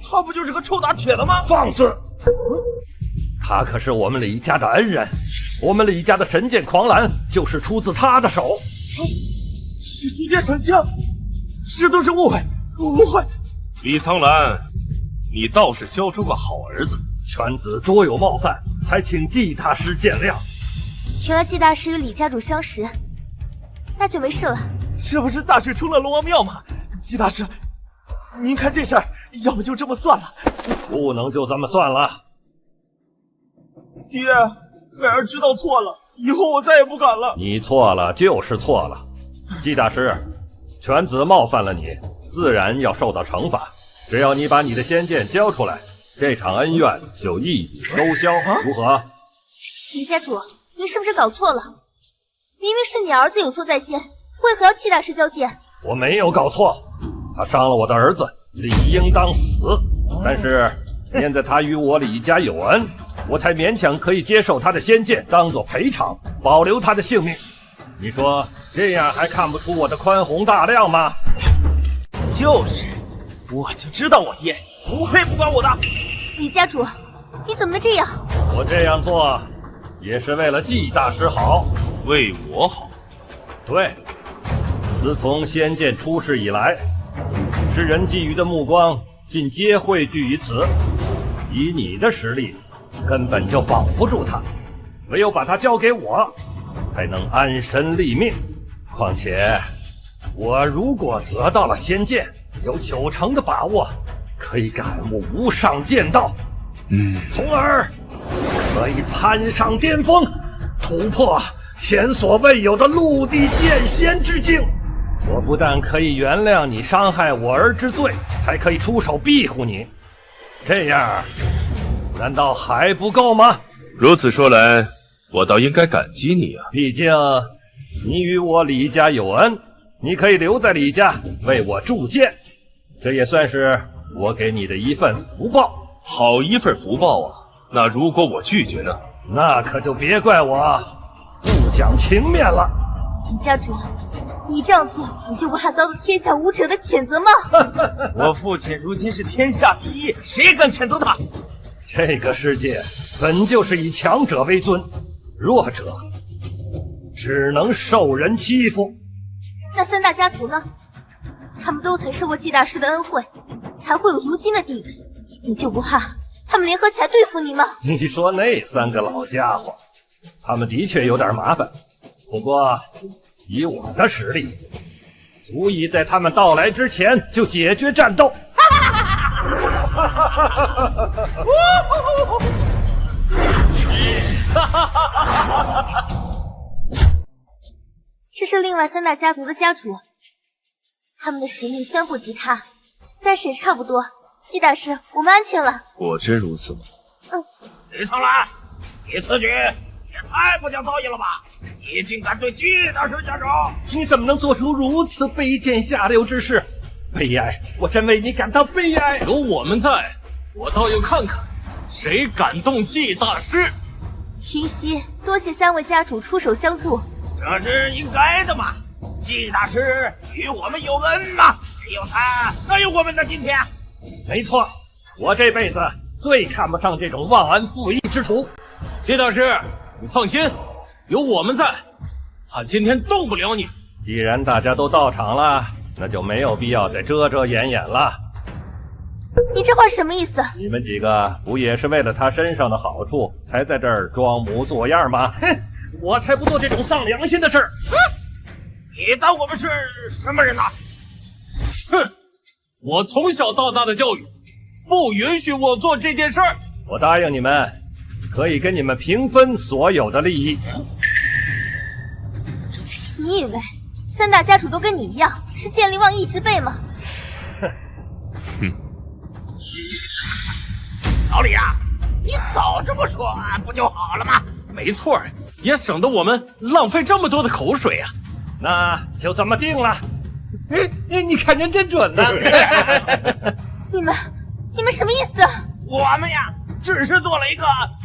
他不就是个臭打铁的吗？放肆！他可是我们李家的恩人，我们李家的神剑狂澜就是出自他的手。是铸剑神枪，这都是误会，误会。李苍兰，你倒是教出个好儿子。犬子多有冒犯，还请季大师见谅。原来季大师与李家主相识，那就没事了。这不是大水冲了龙王庙吗？季大师，您看这事儿，要不就这么算了？不能就这么算了。爹，孩儿知道错了，以后我再也不敢了。你错了就是错了。季大师，犬子冒犯了你，自然要受到惩罚。只要你把你的仙剑交出来，这场恩怨就一笔勾销，如何？李家主，您是不是搞错了？明明是你儿子有错在先，为何要季大师交剑？我没有搞错，他伤了我的儿子，理应当死。但是念在他与我李家有恩，我才勉强可以接受他的仙剑当做赔偿，保留他的性命。你说这样还看不出我的宽宏大量吗？就是，我就知道我爹不会不管我的。李家主，你怎么能这样？我这样做也是为了季大师好，为我好。对，自从仙剑出世以来，世人觊觎的目光尽皆汇聚于此。以你的实力，根本就保不住他，唯有把他交给我，才能安身立命。况且，我如果得到了仙剑，有90%的把握可以感悟无上剑道，从而可以攀上巅峰，突破前所未有的陆地剑仙之境。我不但可以原谅你伤害我儿之罪，还可以出手庇护你。这样，难道还不够吗？如此说来，我倒应该感激你啊！毕竟，你与我李家有恩，你可以留在李家为我铸剑，这也算是我给你的一份福报。好一份福报啊！那如果我拒绝呢？那可就别怪我不讲情面了。李家主，你这样做，你就不怕遭到天下武者的谴责吗？我父亲如今是天下第一，谁敢谴责他？这个世界本就是以强者为尊，弱者只能受人欺负。那3大家族呢？他们都曾受过季大师的恩惠，才会有如今的地位。你就不怕他们联合起来对付你吗？你说那3个老家伙，他们的确有点麻烦，不过以我的实力，足以在他们到来之前就解决战斗。这是另外3大家族的家主，他们的实力虽然不及他，但是也差不多。季大师，我们安全了。果真如此吗？李苍兰，你此举也太不讲道义了吧！你竟敢对季大师下手！你怎么能做出如此卑贱下流之事？悲哀！我真为你感到悲哀。有我们在，我倒要看看谁敢动季大师。云溪，多谢3位家主出手相助，这是应该的嘛！季大师与我们有恩嘛，没有他，哪有我们的今天？没错，我这辈子最看不上这种忘恩负义之徒。季大师，你放心，有我们在，他今天动不了你。既然大家都到场了，那就没有必要再遮遮掩掩了。你这话什么意思？你们几个不也是为了他身上的好处，才在这儿装模作样吗？哼，我才不做这种丧良心的事儿。你当我们是什么人呐？哼，我从小到大的教育，不允许我做这件事儿。我答应你们，可以跟你们平分所有的利益。你以为三大家主都跟你一样是剑灵王一之辈吗？老李啊，你早这么说不就好了吗？没错，也省得我们浪费这么多的口水啊。那就这么定了。你看人真准呢。你们什么意思？我们呀，只是做了一个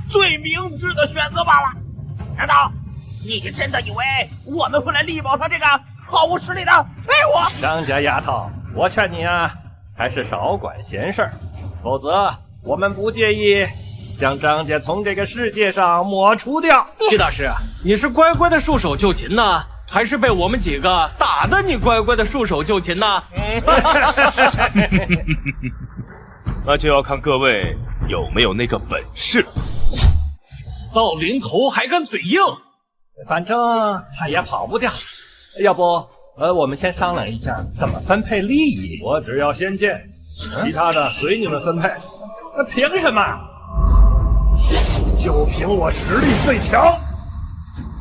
最明智的选择罢了。难道你真的以为我们会来力保他这个毫无实力的废物？张家丫头，我劝你啊，还是少管闲事儿，否则我们不介意将张家从这个世界上抹除掉。季大师，你是乖乖的束手就擒呢，还是被我们几个打得你乖乖的束手就擒呢？那就要看各位有没有那个本事了。死到临头还敢嘴硬，反正他也跑不掉。要不，我们先商量一下怎么分配利益。我只要仙剑，其他的随你们分配。凭什么？就凭我实力最强，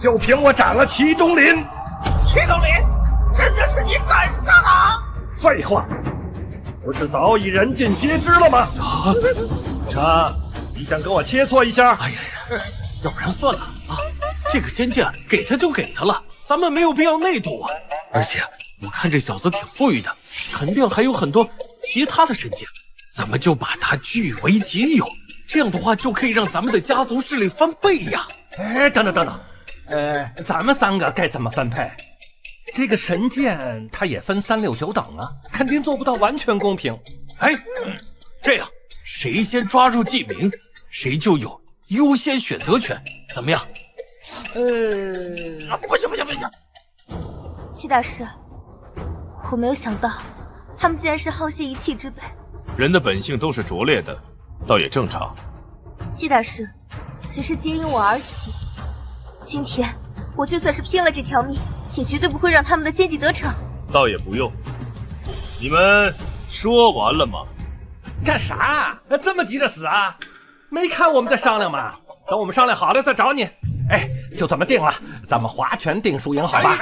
就凭我斩了祁东林。祁东林，真的是你斩杀的？废话，不是早已人尽皆知了吗？这，你想跟我切磋一下？哎呀，要不然算了啊，这个仙剑给他就给他了，咱们没有必要内斗啊。而且我看这小子挺富裕的，肯定还有很多其他的神剑，咱们就把它据为己有，这样的话就可以让咱们的家族势力翻倍呀。等等，咱们三个该怎么分配？这个神剑它也分3、6、9等啊，肯定做不到完全公平。这样谁先抓住记名，谁就有优先选择权，怎么样？不行！戚大师，我没有想到他们竟然是好谢一气之辈。人的本性都是拙劣的，倒也正常。戚大师，此事皆因我而起。今天我就算是拼了这条命，也绝对不会让他们的奸计得逞。倒也不用。你们说完了吗？干啥？这么急着死啊？没看我们在商量吗？等我们商量好了再找你。就这么定了，咱们划拳定输赢，好吧？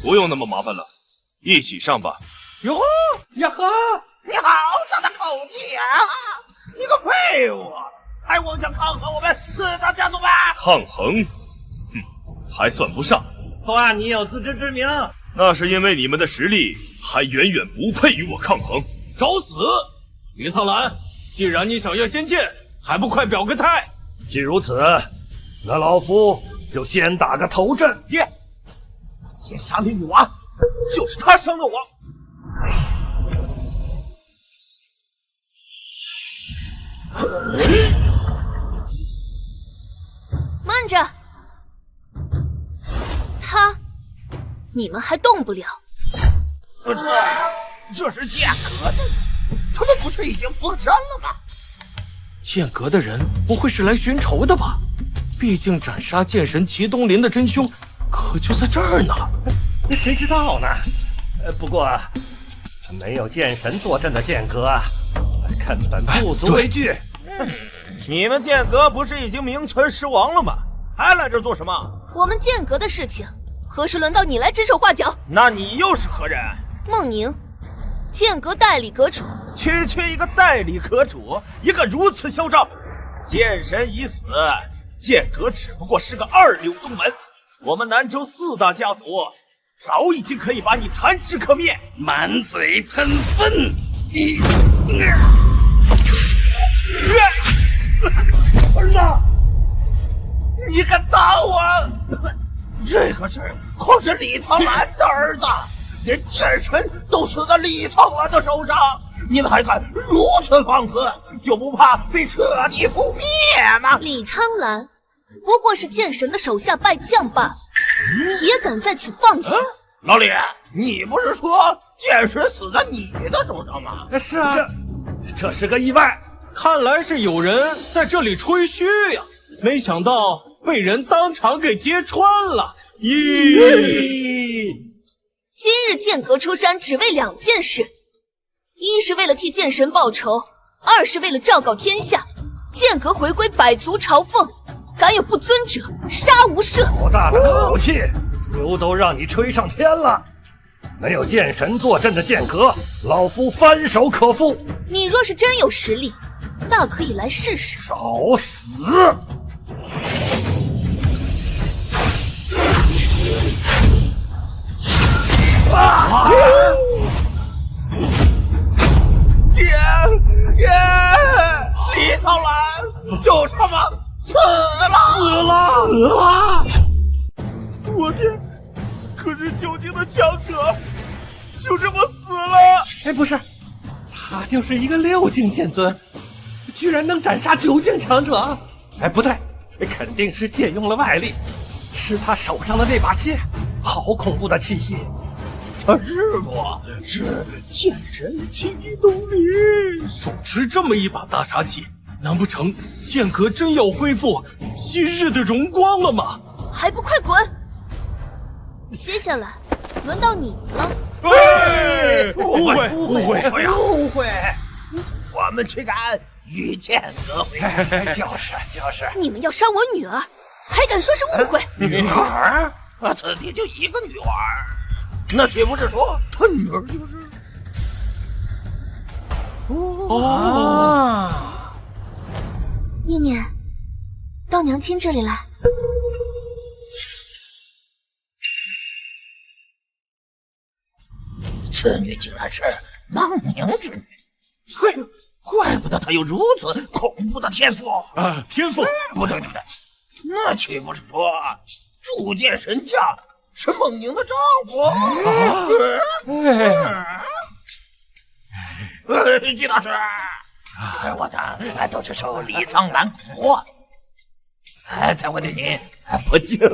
不用那么麻烦了，一起上吧。哟呵，你好大的口气啊！你个废物，还妄想抗衡我们4大家族吧？抗衡？还算不上。算你有自知之明。那是因为你们的实力还远远不配与我抗衡。找死！李苍兰，既然你想要仙剑，还不快表个态？既如此，那老夫就先打个头阵。爹，先杀那女娃，就是她生了我。慢着，你们还动不了。这是剑阁的，他们不是已经封山了吗？剑阁的人不会是来寻仇的吧？毕竟斩杀剑神祁东林的真凶可就在这儿呢。谁知道呢？不过没有剑神坐镇的剑阁根本不足为惧。你们剑阁不是已经名存实亡了吗？还来这做什么？我们剑阁的事情，何时轮到你来指手画脚？那你又是何人？孟宁，剑阁代理阁主。区区一个代理阁主，一个如此嚣张！剑神已死，剑阁只不过是个2流宗门，我们南州4大家族早已经可以把你弹指可灭。满嘴喷粪！儿子，你敢打我？这个是可是李苍兰的儿子，连剑神都死在李苍兰的手上，你们还敢如此放肆，就不怕被彻底覆灭吗？李苍兰不过是剑神的手下败将罢了，也敢在此放肆？老李，你不是说剑神死在你的手上吗？是啊，这是个意外。看来是有人在这里吹嘘呀，没想到被人当场给揭穿了。今日剑阁出山只为2件事，一是为了替剑神报仇，2是为了昭告天下，剑阁回归百族朝奉。敢有不尊者，杀无赦！好大的口气，牛都让你吹上天了！没有剑神坐镇的剑阁，老夫翻手可复。你若是真有实力，大可以来试试。找死！爹，李苍兰就这么死了！我天！可是九境的强者就这么死了？哎，不是，他就是一个6境剑尊，居然能斩杀9境强者？哎，不对，肯定是借用了外力，是他手上的那把剑，好恐怖的气息！他师傅是剑神七东林，手持这么一把大杀器，难不成剑阁真要恢复昔日的荣光了吗？还不快滚！接下来轮到你了。误会！我们岂敢与剑阁为敌？就是，你们要杀我女儿，还敢说是误会？女儿？此地就一个女儿，那岂不是说他女儿就是？念念，到娘亲这里来。此女竟然是孟宁之女，哎呦，怪不得她有如此恐怖的天赋啊！天赋？不对，那岂不是说铸剑神将是孟宁的丈夫？季大师，我的都是受李苍兰蛊惑，才会对您不敬的。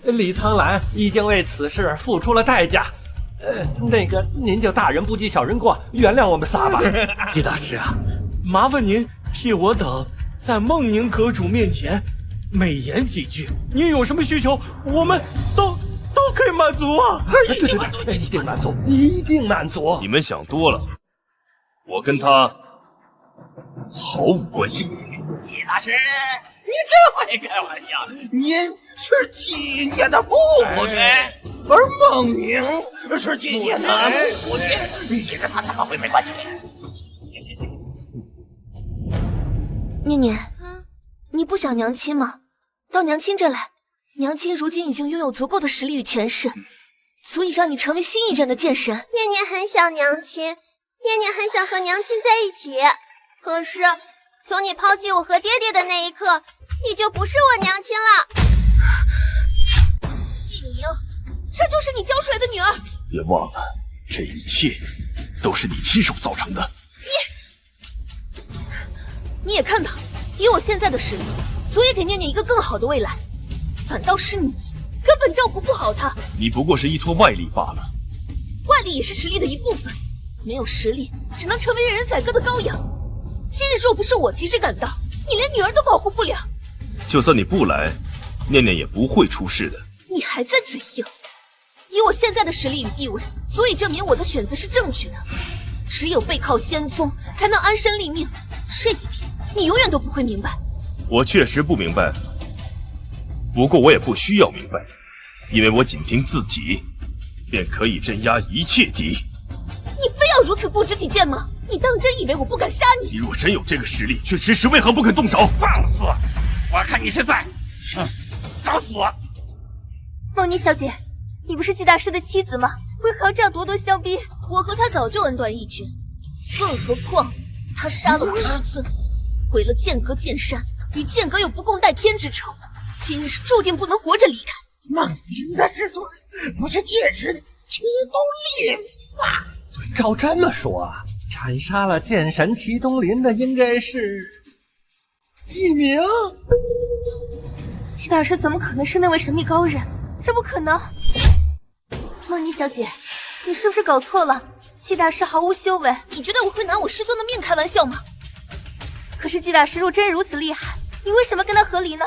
李苍兰已经为此事付出了代价。那个，您就大人不计小人过，原谅我们仨吧。季大师啊，麻烦您替我等在孟宁阁主面前美言几句，您有什么需求，我们都可以满足啊。对，一定满足，一定满足。你们想多了，我跟他毫无关系。季大师，你真会开玩笑！您是纪念的父亲，而孟宁是纪念的母亲，你跟他怎么会没关系？念念，你不想娘亲吗？到娘亲这来，娘亲如今已经拥有足够的实力与权势，足以让你成为新一任的剑神。念念很想娘亲，念念很想和娘亲在一起，可是从你抛弃我和爹爹的那一刻，你就不是我娘亲了。季明，这就是你教出来的女儿。别忘了，这一切都是你亲手造成的。你也看到，以我现在的实力，足以给念念一个更好的未来，反倒是你根本照顾不好她。你不过是依托外力罢了。外力也是实力的一部分，没有实力只能成为任人宰割的羔羊。今日若不是我及时赶到，你连女儿都保护不了。就算你不来，念念也不会出事的。你还在嘴硬？以我现在的实力与地位，足以证明我的选择是正确的。只有背靠仙宗，才能安身立命。这一点，你永远都不会明白。我确实不明白，不过我也不需要明白，因为我仅凭自己，便可以镇压一切敌。你非要如此固执己见吗？你当真以为我不敢杀你？你若真有这个实力，却迟迟为何不肯动手？放肆！我看你是在，找死！梦妮小姐，你不是季大师的妻子吗？为何要这样咄咄相逼？我和他早就恩断义绝，更何况他杀了我师尊，毁了剑阁剑山，与剑阁有不共戴天之仇，今日是注定不能活着离开。孟宁的师尊不是剑神齐东林吗？照这么说，斩杀了剑神齐东林的应该是季明。季大师怎么可能是那位神秘高人？这不可能！梦妮小姐，你是不是搞错了？季大师毫无修为，你觉得我会拿我师尊的命开玩笑吗？可是季大师若真如此厉害，你为什么跟他合离呢？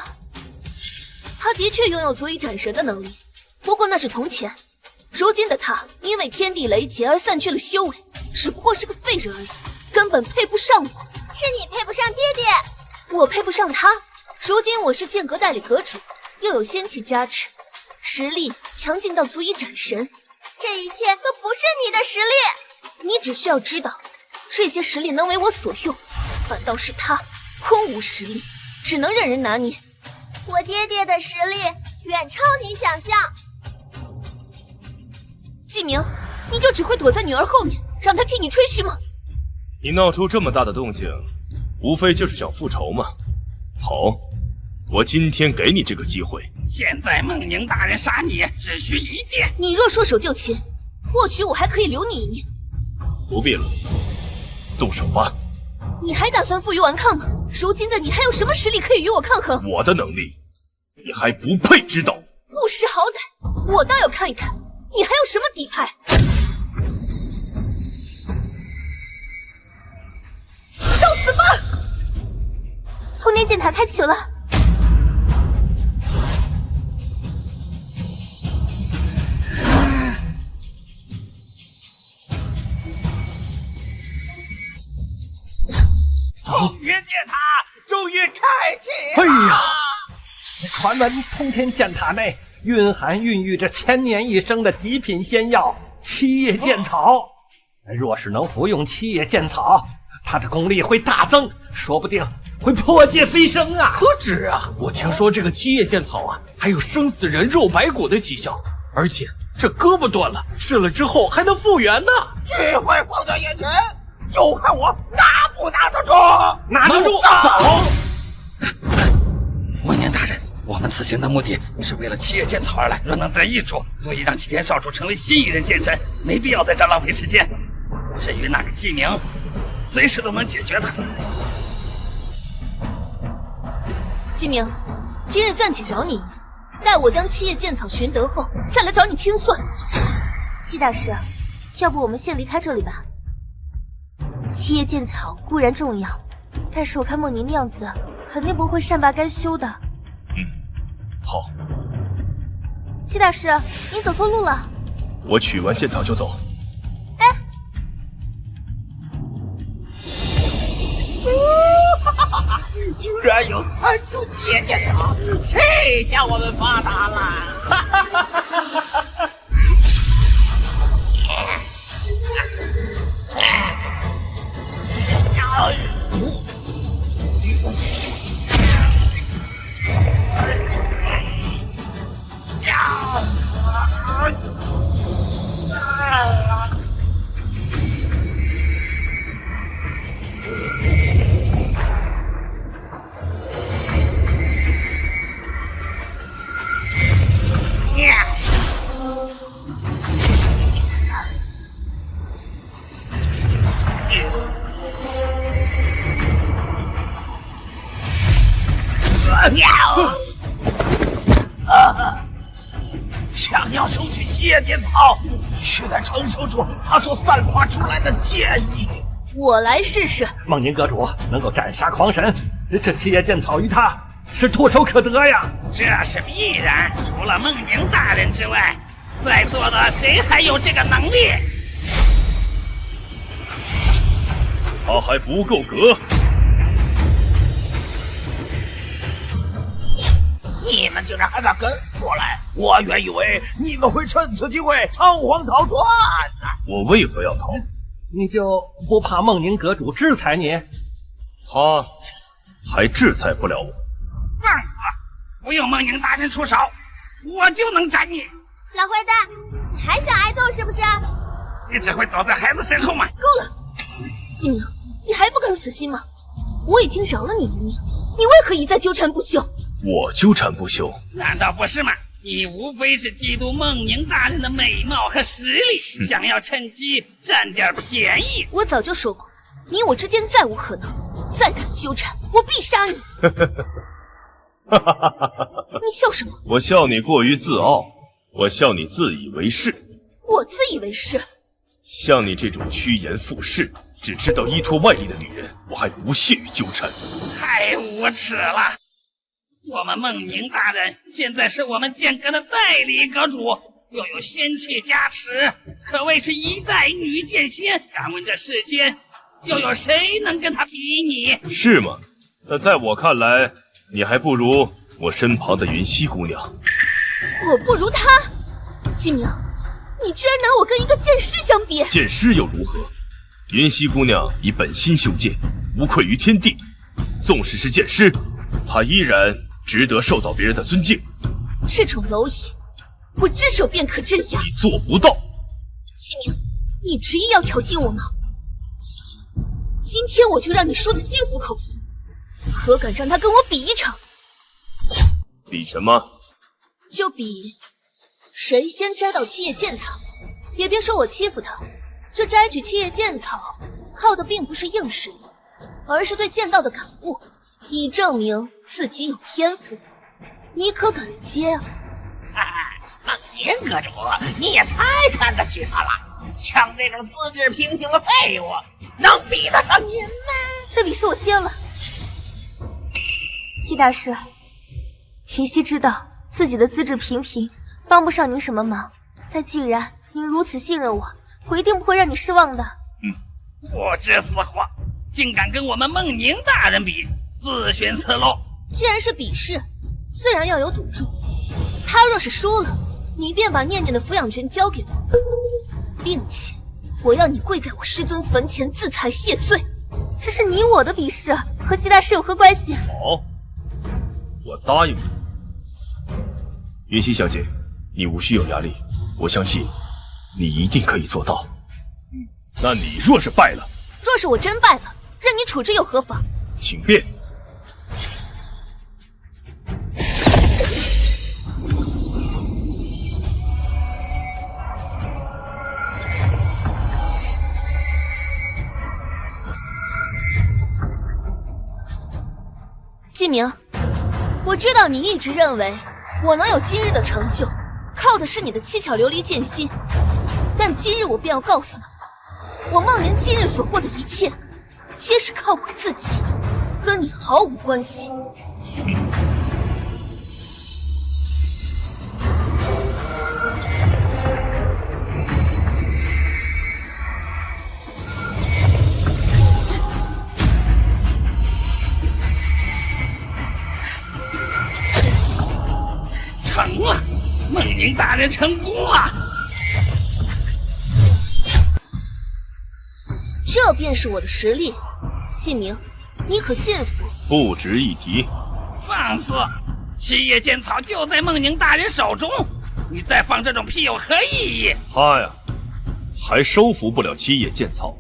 他的确拥有足以斩神的能力，不过那是从前。如今的他因为天地雷劫而散去了修为，只不过是个废人而已，根本配不上我。是你配不上爹爹，我配不上他，如今我是剑阁代理阁主，又有仙气加持，实力强劲到足以斩神。这一切都不是你的实力，你只需要知道，这些实力能为我所用，反倒是他空无实力，只能任人拿捏。我爹爹的实力远超你想象。季明，你就只会躲在女儿后面，让她替你吹嘘吗？你闹出这么大的动静，无非就是想复仇嘛。好，我今天给你这个机会。现在孟宁大人杀你只需一剑，你若说手就擒，或许我还可以留你一命。不必了，动手吧。你还打算负隅顽抗吗？如今的你还有什么实力可以与我抗衡？我的能力，你还不配知道。不识好歹，我倒要看一看你还有什么底牌。受死吧！通天剑塔开启了。通天剑塔终于开启了！哎呀，传闻通天剑塔内蕴含孕育着千年一生的极品仙药七叶剑草，若是能服用七叶剑草，他的功力会大增，说不定会破界飞升啊！何止啊！我听说这个七叶剑草啊，还有生死人肉白骨的奇效，而且这胳膊断了，吃了之后还能复原呢。机会放在眼前，就看我拿不拿得住！拿得住！走！孟宁大人，我们此行的目的是为了七叶剑草而来，若能得益处，足以让齐天少主成为新一任剑神，没必要在这浪费时间。至于那个季明，随时都能解决他。季明，今日暂且饶你一命，待我将七叶剑草寻得后，再来找你清算。季大师，要不我们先离开这里吧。七叶剑草固然重要，但是我看孟宁的样子，肯定不会善罢甘休的。好。季大师，您走错路了。我取完剑草就走。居然有3种七叶剑草，这下我们发达了！哈哈哈哈哈！想要收取七叶剑草，必须得承受住它所散发出来的剑意。我来试试。孟宁阁主能够斩杀狂神，这七叶剑草于他是唾手可得呀。这是必然，除了孟宁大人之外，在座的谁还有这个能力？他还不够格。你们竟然还敢跟过来！我原以为你们会趁此机会仓皇逃窜呢。我为何要逃？你就不怕孟宁阁主制裁你？他还制裁不了我。放肆！不用孟宁大人出手，我就能斩你！老坏蛋，你还想挨揍是不是？你只会躲在孩子身后吗？够了，季明，你还不肯死心吗？我已经饶了你一命，你为何一再纠缠不休？我纠缠不休？难道不是吗？你无非是嫉妒孟宁大人的美貌和实力，想要趁机占点便宜。我早就说过，你我之间再无可能，再敢纠缠，我必杀你！你笑什么？我笑你过于自傲，我笑你自以为是。我自以为是？像你这种趋炎附势，只知道依托外力的女人，我还不屑于纠缠。太无耻了！我们孟宁大人现在是我们剑阁的代理阁主，又有仙气加持，可谓是一代女剑仙。敢问这世间又有谁能跟她比拟？是吗？但在我看来，你还不如我身旁的云溪姑娘。我不如她？季明，你居然拿我跟一个剑师相比？剑师又如何？云溪姑娘以本心修剑，无愧于天地。纵使是剑师，她依然值得受到别人的尊敬。这种蝼蚁，我只手便可镇压。你做不到。季明，你执意要挑衅我吗？行，今天我就让你说的心服口服。可敢让他跟我比一场？比什么？就比谁先摘到七叶剑草。也别说我欺负他，这摘取七叶剑草靠的并不是硬实力，而是对剑道的感悟，以证明自己有天赋。你可敢接啊？梦宁阁主，你也太看得起他了！像这种资质平平的废物，能比得上您吗？这比试我接了。季大师，云溪知道自己的资质平平，帮不上您什么忙，但既然您如此信任我，我一定不会让你失望的。不知死活，竟敢跟我们梦宁大人比，自寻死路！既然是比试，自然要有赌注。他若是输了，你便把念念的抚养权交给我，并且我要你跪在我师尊坟前自裁谢罪。这是你我的比试，和季大师有何关系？好，我答应你。云溪小姐，你无需有压力，我相信你一定可以做到。那你若是败了，若是我真败了，任你处置又何妨？请便。季明，我知道你一直认为我能有今日的成就，靠的是你的七巧琉璃剑心。但今日我便要告诉你，我梦宁今日所获的一切，皆是靠我自己，跟你毫无关系。成了，梦宁大人成功了。这便是我的实力，季明，你可信服？不值一提。放肆！七叶剑草就在梦宁大人手中，你再放这种屁有何意义？他呀，还收服不了七叶剑草。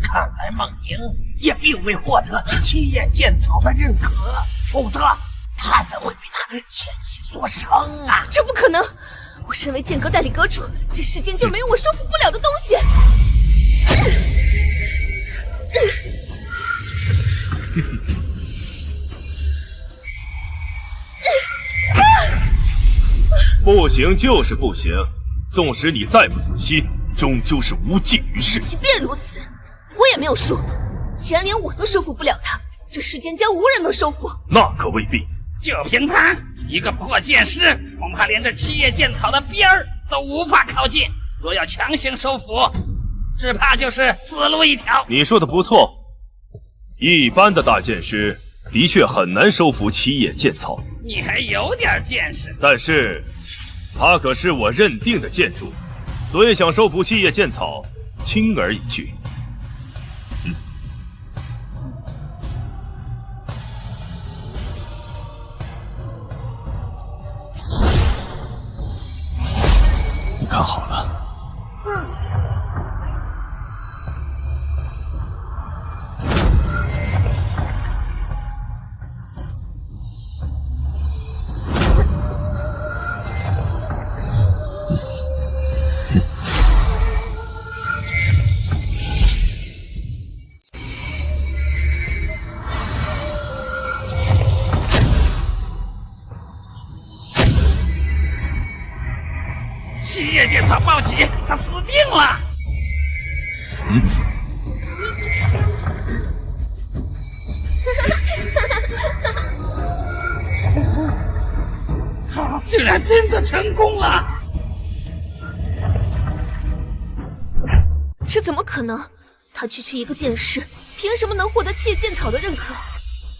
看来梦宁也并未获得七叶剑草的认可，否则他怎会被他潜意所生啊？这不可能！我身为剑阁代理阁主，这世间就没有我收服不了的东西。不行就是不行，纵使你再不死心，终究是无济于事。即便如此，我也没有输。既然连我都收服不了他，这世间将无人能收服。那可未必。就凭他一个破剑师，恐怕连这七叶剑草的边儿都无法靠近。若要强行收服，只怕就是死路一条。你说的不错，一般的大剑师的确很难收服七叶剑草。你还有点见识，但是他可是我认定的剑主，所以想收服七叶剑草，轻而易举。你看好了。七叶剑草暴起，他死定了。他居然真的成功了！这怎么可能？他他区区一个剑士，凭什么能获得七叶剑草的认可？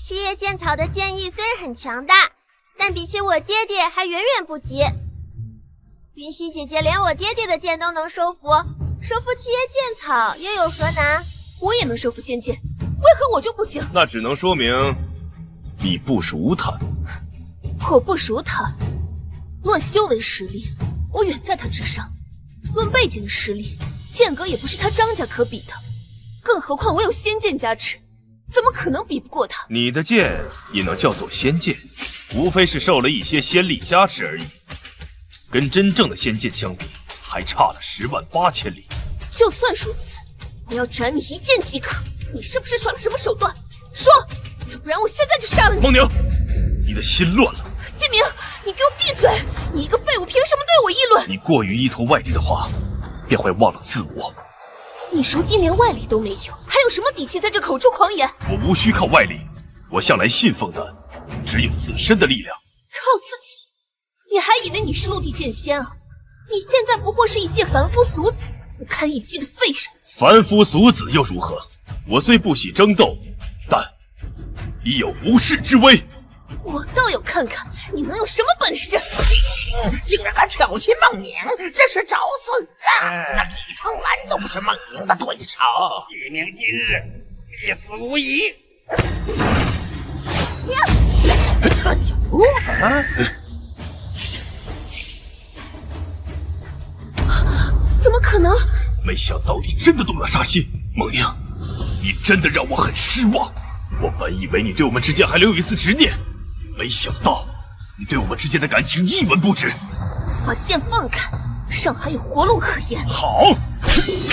七叶剑草的剑意虽然很强大，但比起我爹爹还远远不及。云溪姐姐连我爹爹的剑都能收服，收服七叶剑草又有何难？我也能收服仙剑，为何我就不行？那只能说明你不熟他。我不熟他，论修为实力，我远在他之上；论背景实力，剑阁也不是他张家可比的。更何况我有仙剑加持，怎么可能比不过他？你的剑也能叫做仙剑，无非是受了一些仙力加持而已，跟真正的仙剑相比，还差了108000里。就算如此，我要斩你一剑即可。你是不是耍了什么手段？说，要不然我现在就杀了你！孟宁，你的心乱了。金明，你给我闭嘴！你一个废物，凭什么对我议论？你过于依托外力的话，便会忘了自我。你如今连外力都没有，还有什么底气在这口出狂言？我无需靠外力，我向来信奉的只有自身的力量。靠自己？你还以为你是陆地剑仙啊？你现在不过是一介凡夫俗子，不堪一击的废人。凡夫俗子又如何？我虽不喜争斗，但亦有不世之威。我倒要看看你能有什么本事！竟然敢挑衅孟宁，这是找死啊！那李苍兰都不是孟宁的对手。纪明今日必死无疑。怎么可能？没想到你真的动了杀心，孟宁，你真的让我很失望。我本以为你对我们之间还留有一丝执念，没想到你对我们之间的感情一文不值。把剑放开，尚还有活路可言。好，你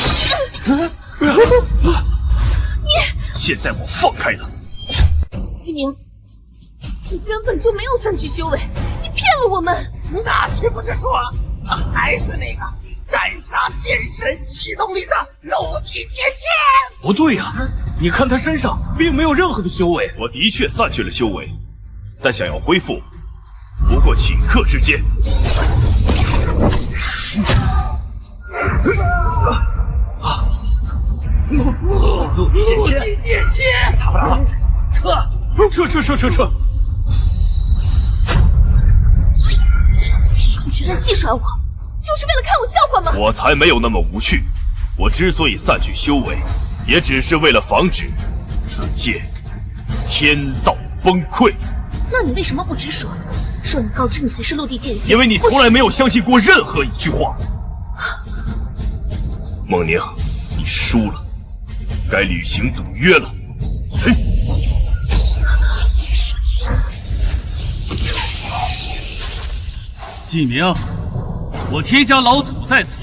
现在我放开了。纪明，你根本就没有3具修为，你骗了我们。那岂不是说他还是那个斩杀剑神启动里的陆地剑仙？不对呀，你看他身上并没有任何的修为。我的确散去了修为，但想要恢复，不过顷刻之间。陆地剑仙，打不了，撤！你是在戏耍我，就是为了看我笑话吗？我才没有那么无趣。我之所以散去修为，也只是为了防止此界天道崩溃。那你为什么不直说？说你告知你还是陆地剑仙？因为你从来没有相信过任何一句话。孟宁，你输了，该履行赌约了。嘿，纪明，我戚家老祖在此，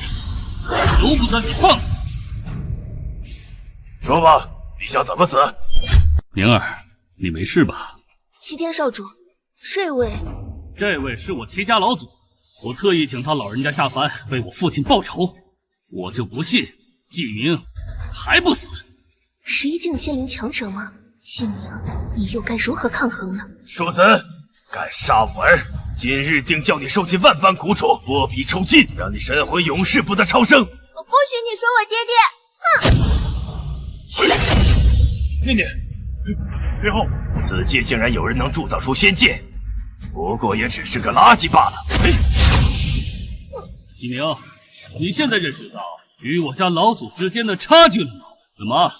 由不得你放肆。说吧，你想怎么死？宁儿，你没事吧？齐天少主，这位是我齐家老祖，我特意请他老人家下凡为我父亲报仇，我就不信纪明还不死。11境仙灵强者吗？纪明，你又该如何抗衡呢？庶子，敢杀我儿，今日定叫你受尽万般苦楚，剥皮抽筋，让你神魂永世不得超生。我不许你说我爹爹！哼！念念，背后，此界竟然有人能铸造出仙剑，不过也只是个垃圾罢了。纪明，你现在认识到与我家老祖之间的差距了吗？怎么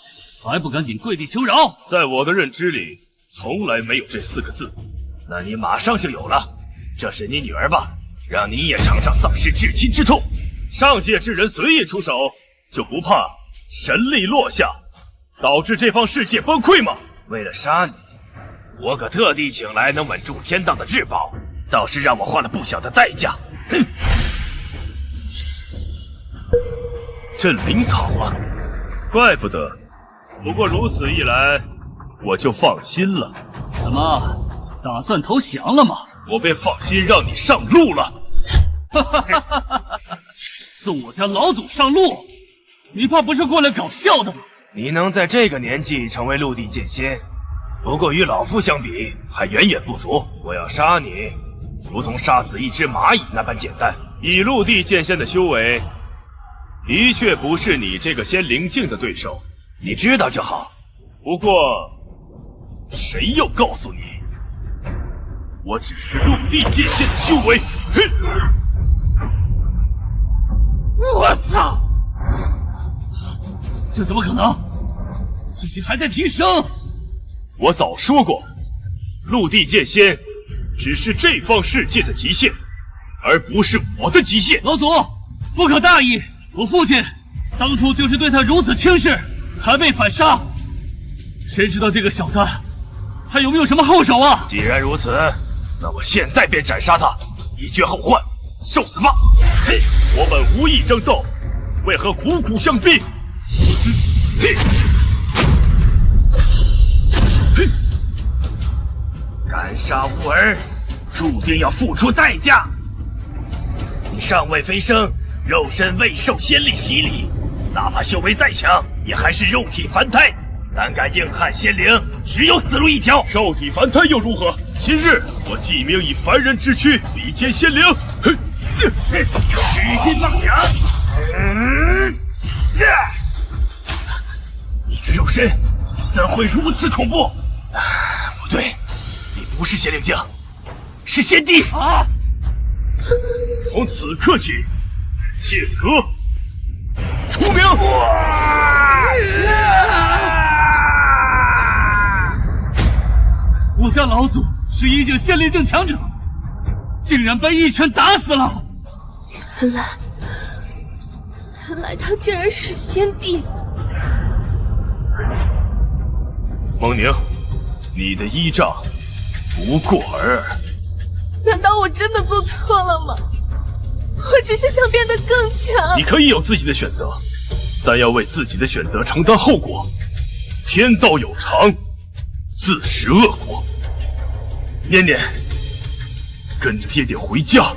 还不赶紧跪地求饶？在我的认知里，从来没有这4个字。那你马上就有了。这是你女儿吧？让你也尝尝丧失至亲之痛。上界之人随意出手，就不怕神力落下，导致这方世界崩溃吗？为了杀你，我可特地请来能稳住天道的至宝，倒是让我花了不小的代价。哼！镇灵考啊，怪不得。不过如此一来，我就放心了。怎么，打算投降了吗？我便放心让你上路了。送我家老祖上路，你怕不是过来搞笑的吗？你能在这个年纪成为陆地剑仙，不过与老夫相比还远远不足。我要杀你，如同杀死一只蚂蚁那般简单。以陆地剑仙的修为，的确不是你这个仙灵境的对手。你知道就好。不过，谁又告诉你，我只是陆地界限的修为？我操！这怎么可能？自己还在提升。我早说过，陆地剑仙只是这方世界的极限，而不是我的极限。老祖，不可大意，我父亲当初就是对他如此轻视，才被反杀。谁知道这个小子还有没有什么后手啊？既然如此，那我现在便斩杀他，以绝后患，受死吧！嘿，我们无意争斗，为何苦苦相逼？嘿，嘿，敢杀吾儿，注定要付出代价。你尚未飞升，肉身未受仙力洗礼，哪怕修为再强，也还是肉体凡胎。胆敢硬汉仙灵，只有死路一条。肉体凡胎又如何？今日我既命以凡人之躯比肩仙灵。嘿，虚心妄想！你的肉身怎会如此恐怖？不对，你不是仙灵境，是仙帝啊！从此刻起，剑阁出名！我家老祖是一境仙灵境强者，竟然被一拳打死了。原来他竟然是仙帝。蒙宁，你的依仗不过尔尔。难道我真的做错了吗？我只是想变得更强。你可以有自己的选择，但要为自己的选择承担后果。天道有常，自食恶果。念念，跟爹爹回家。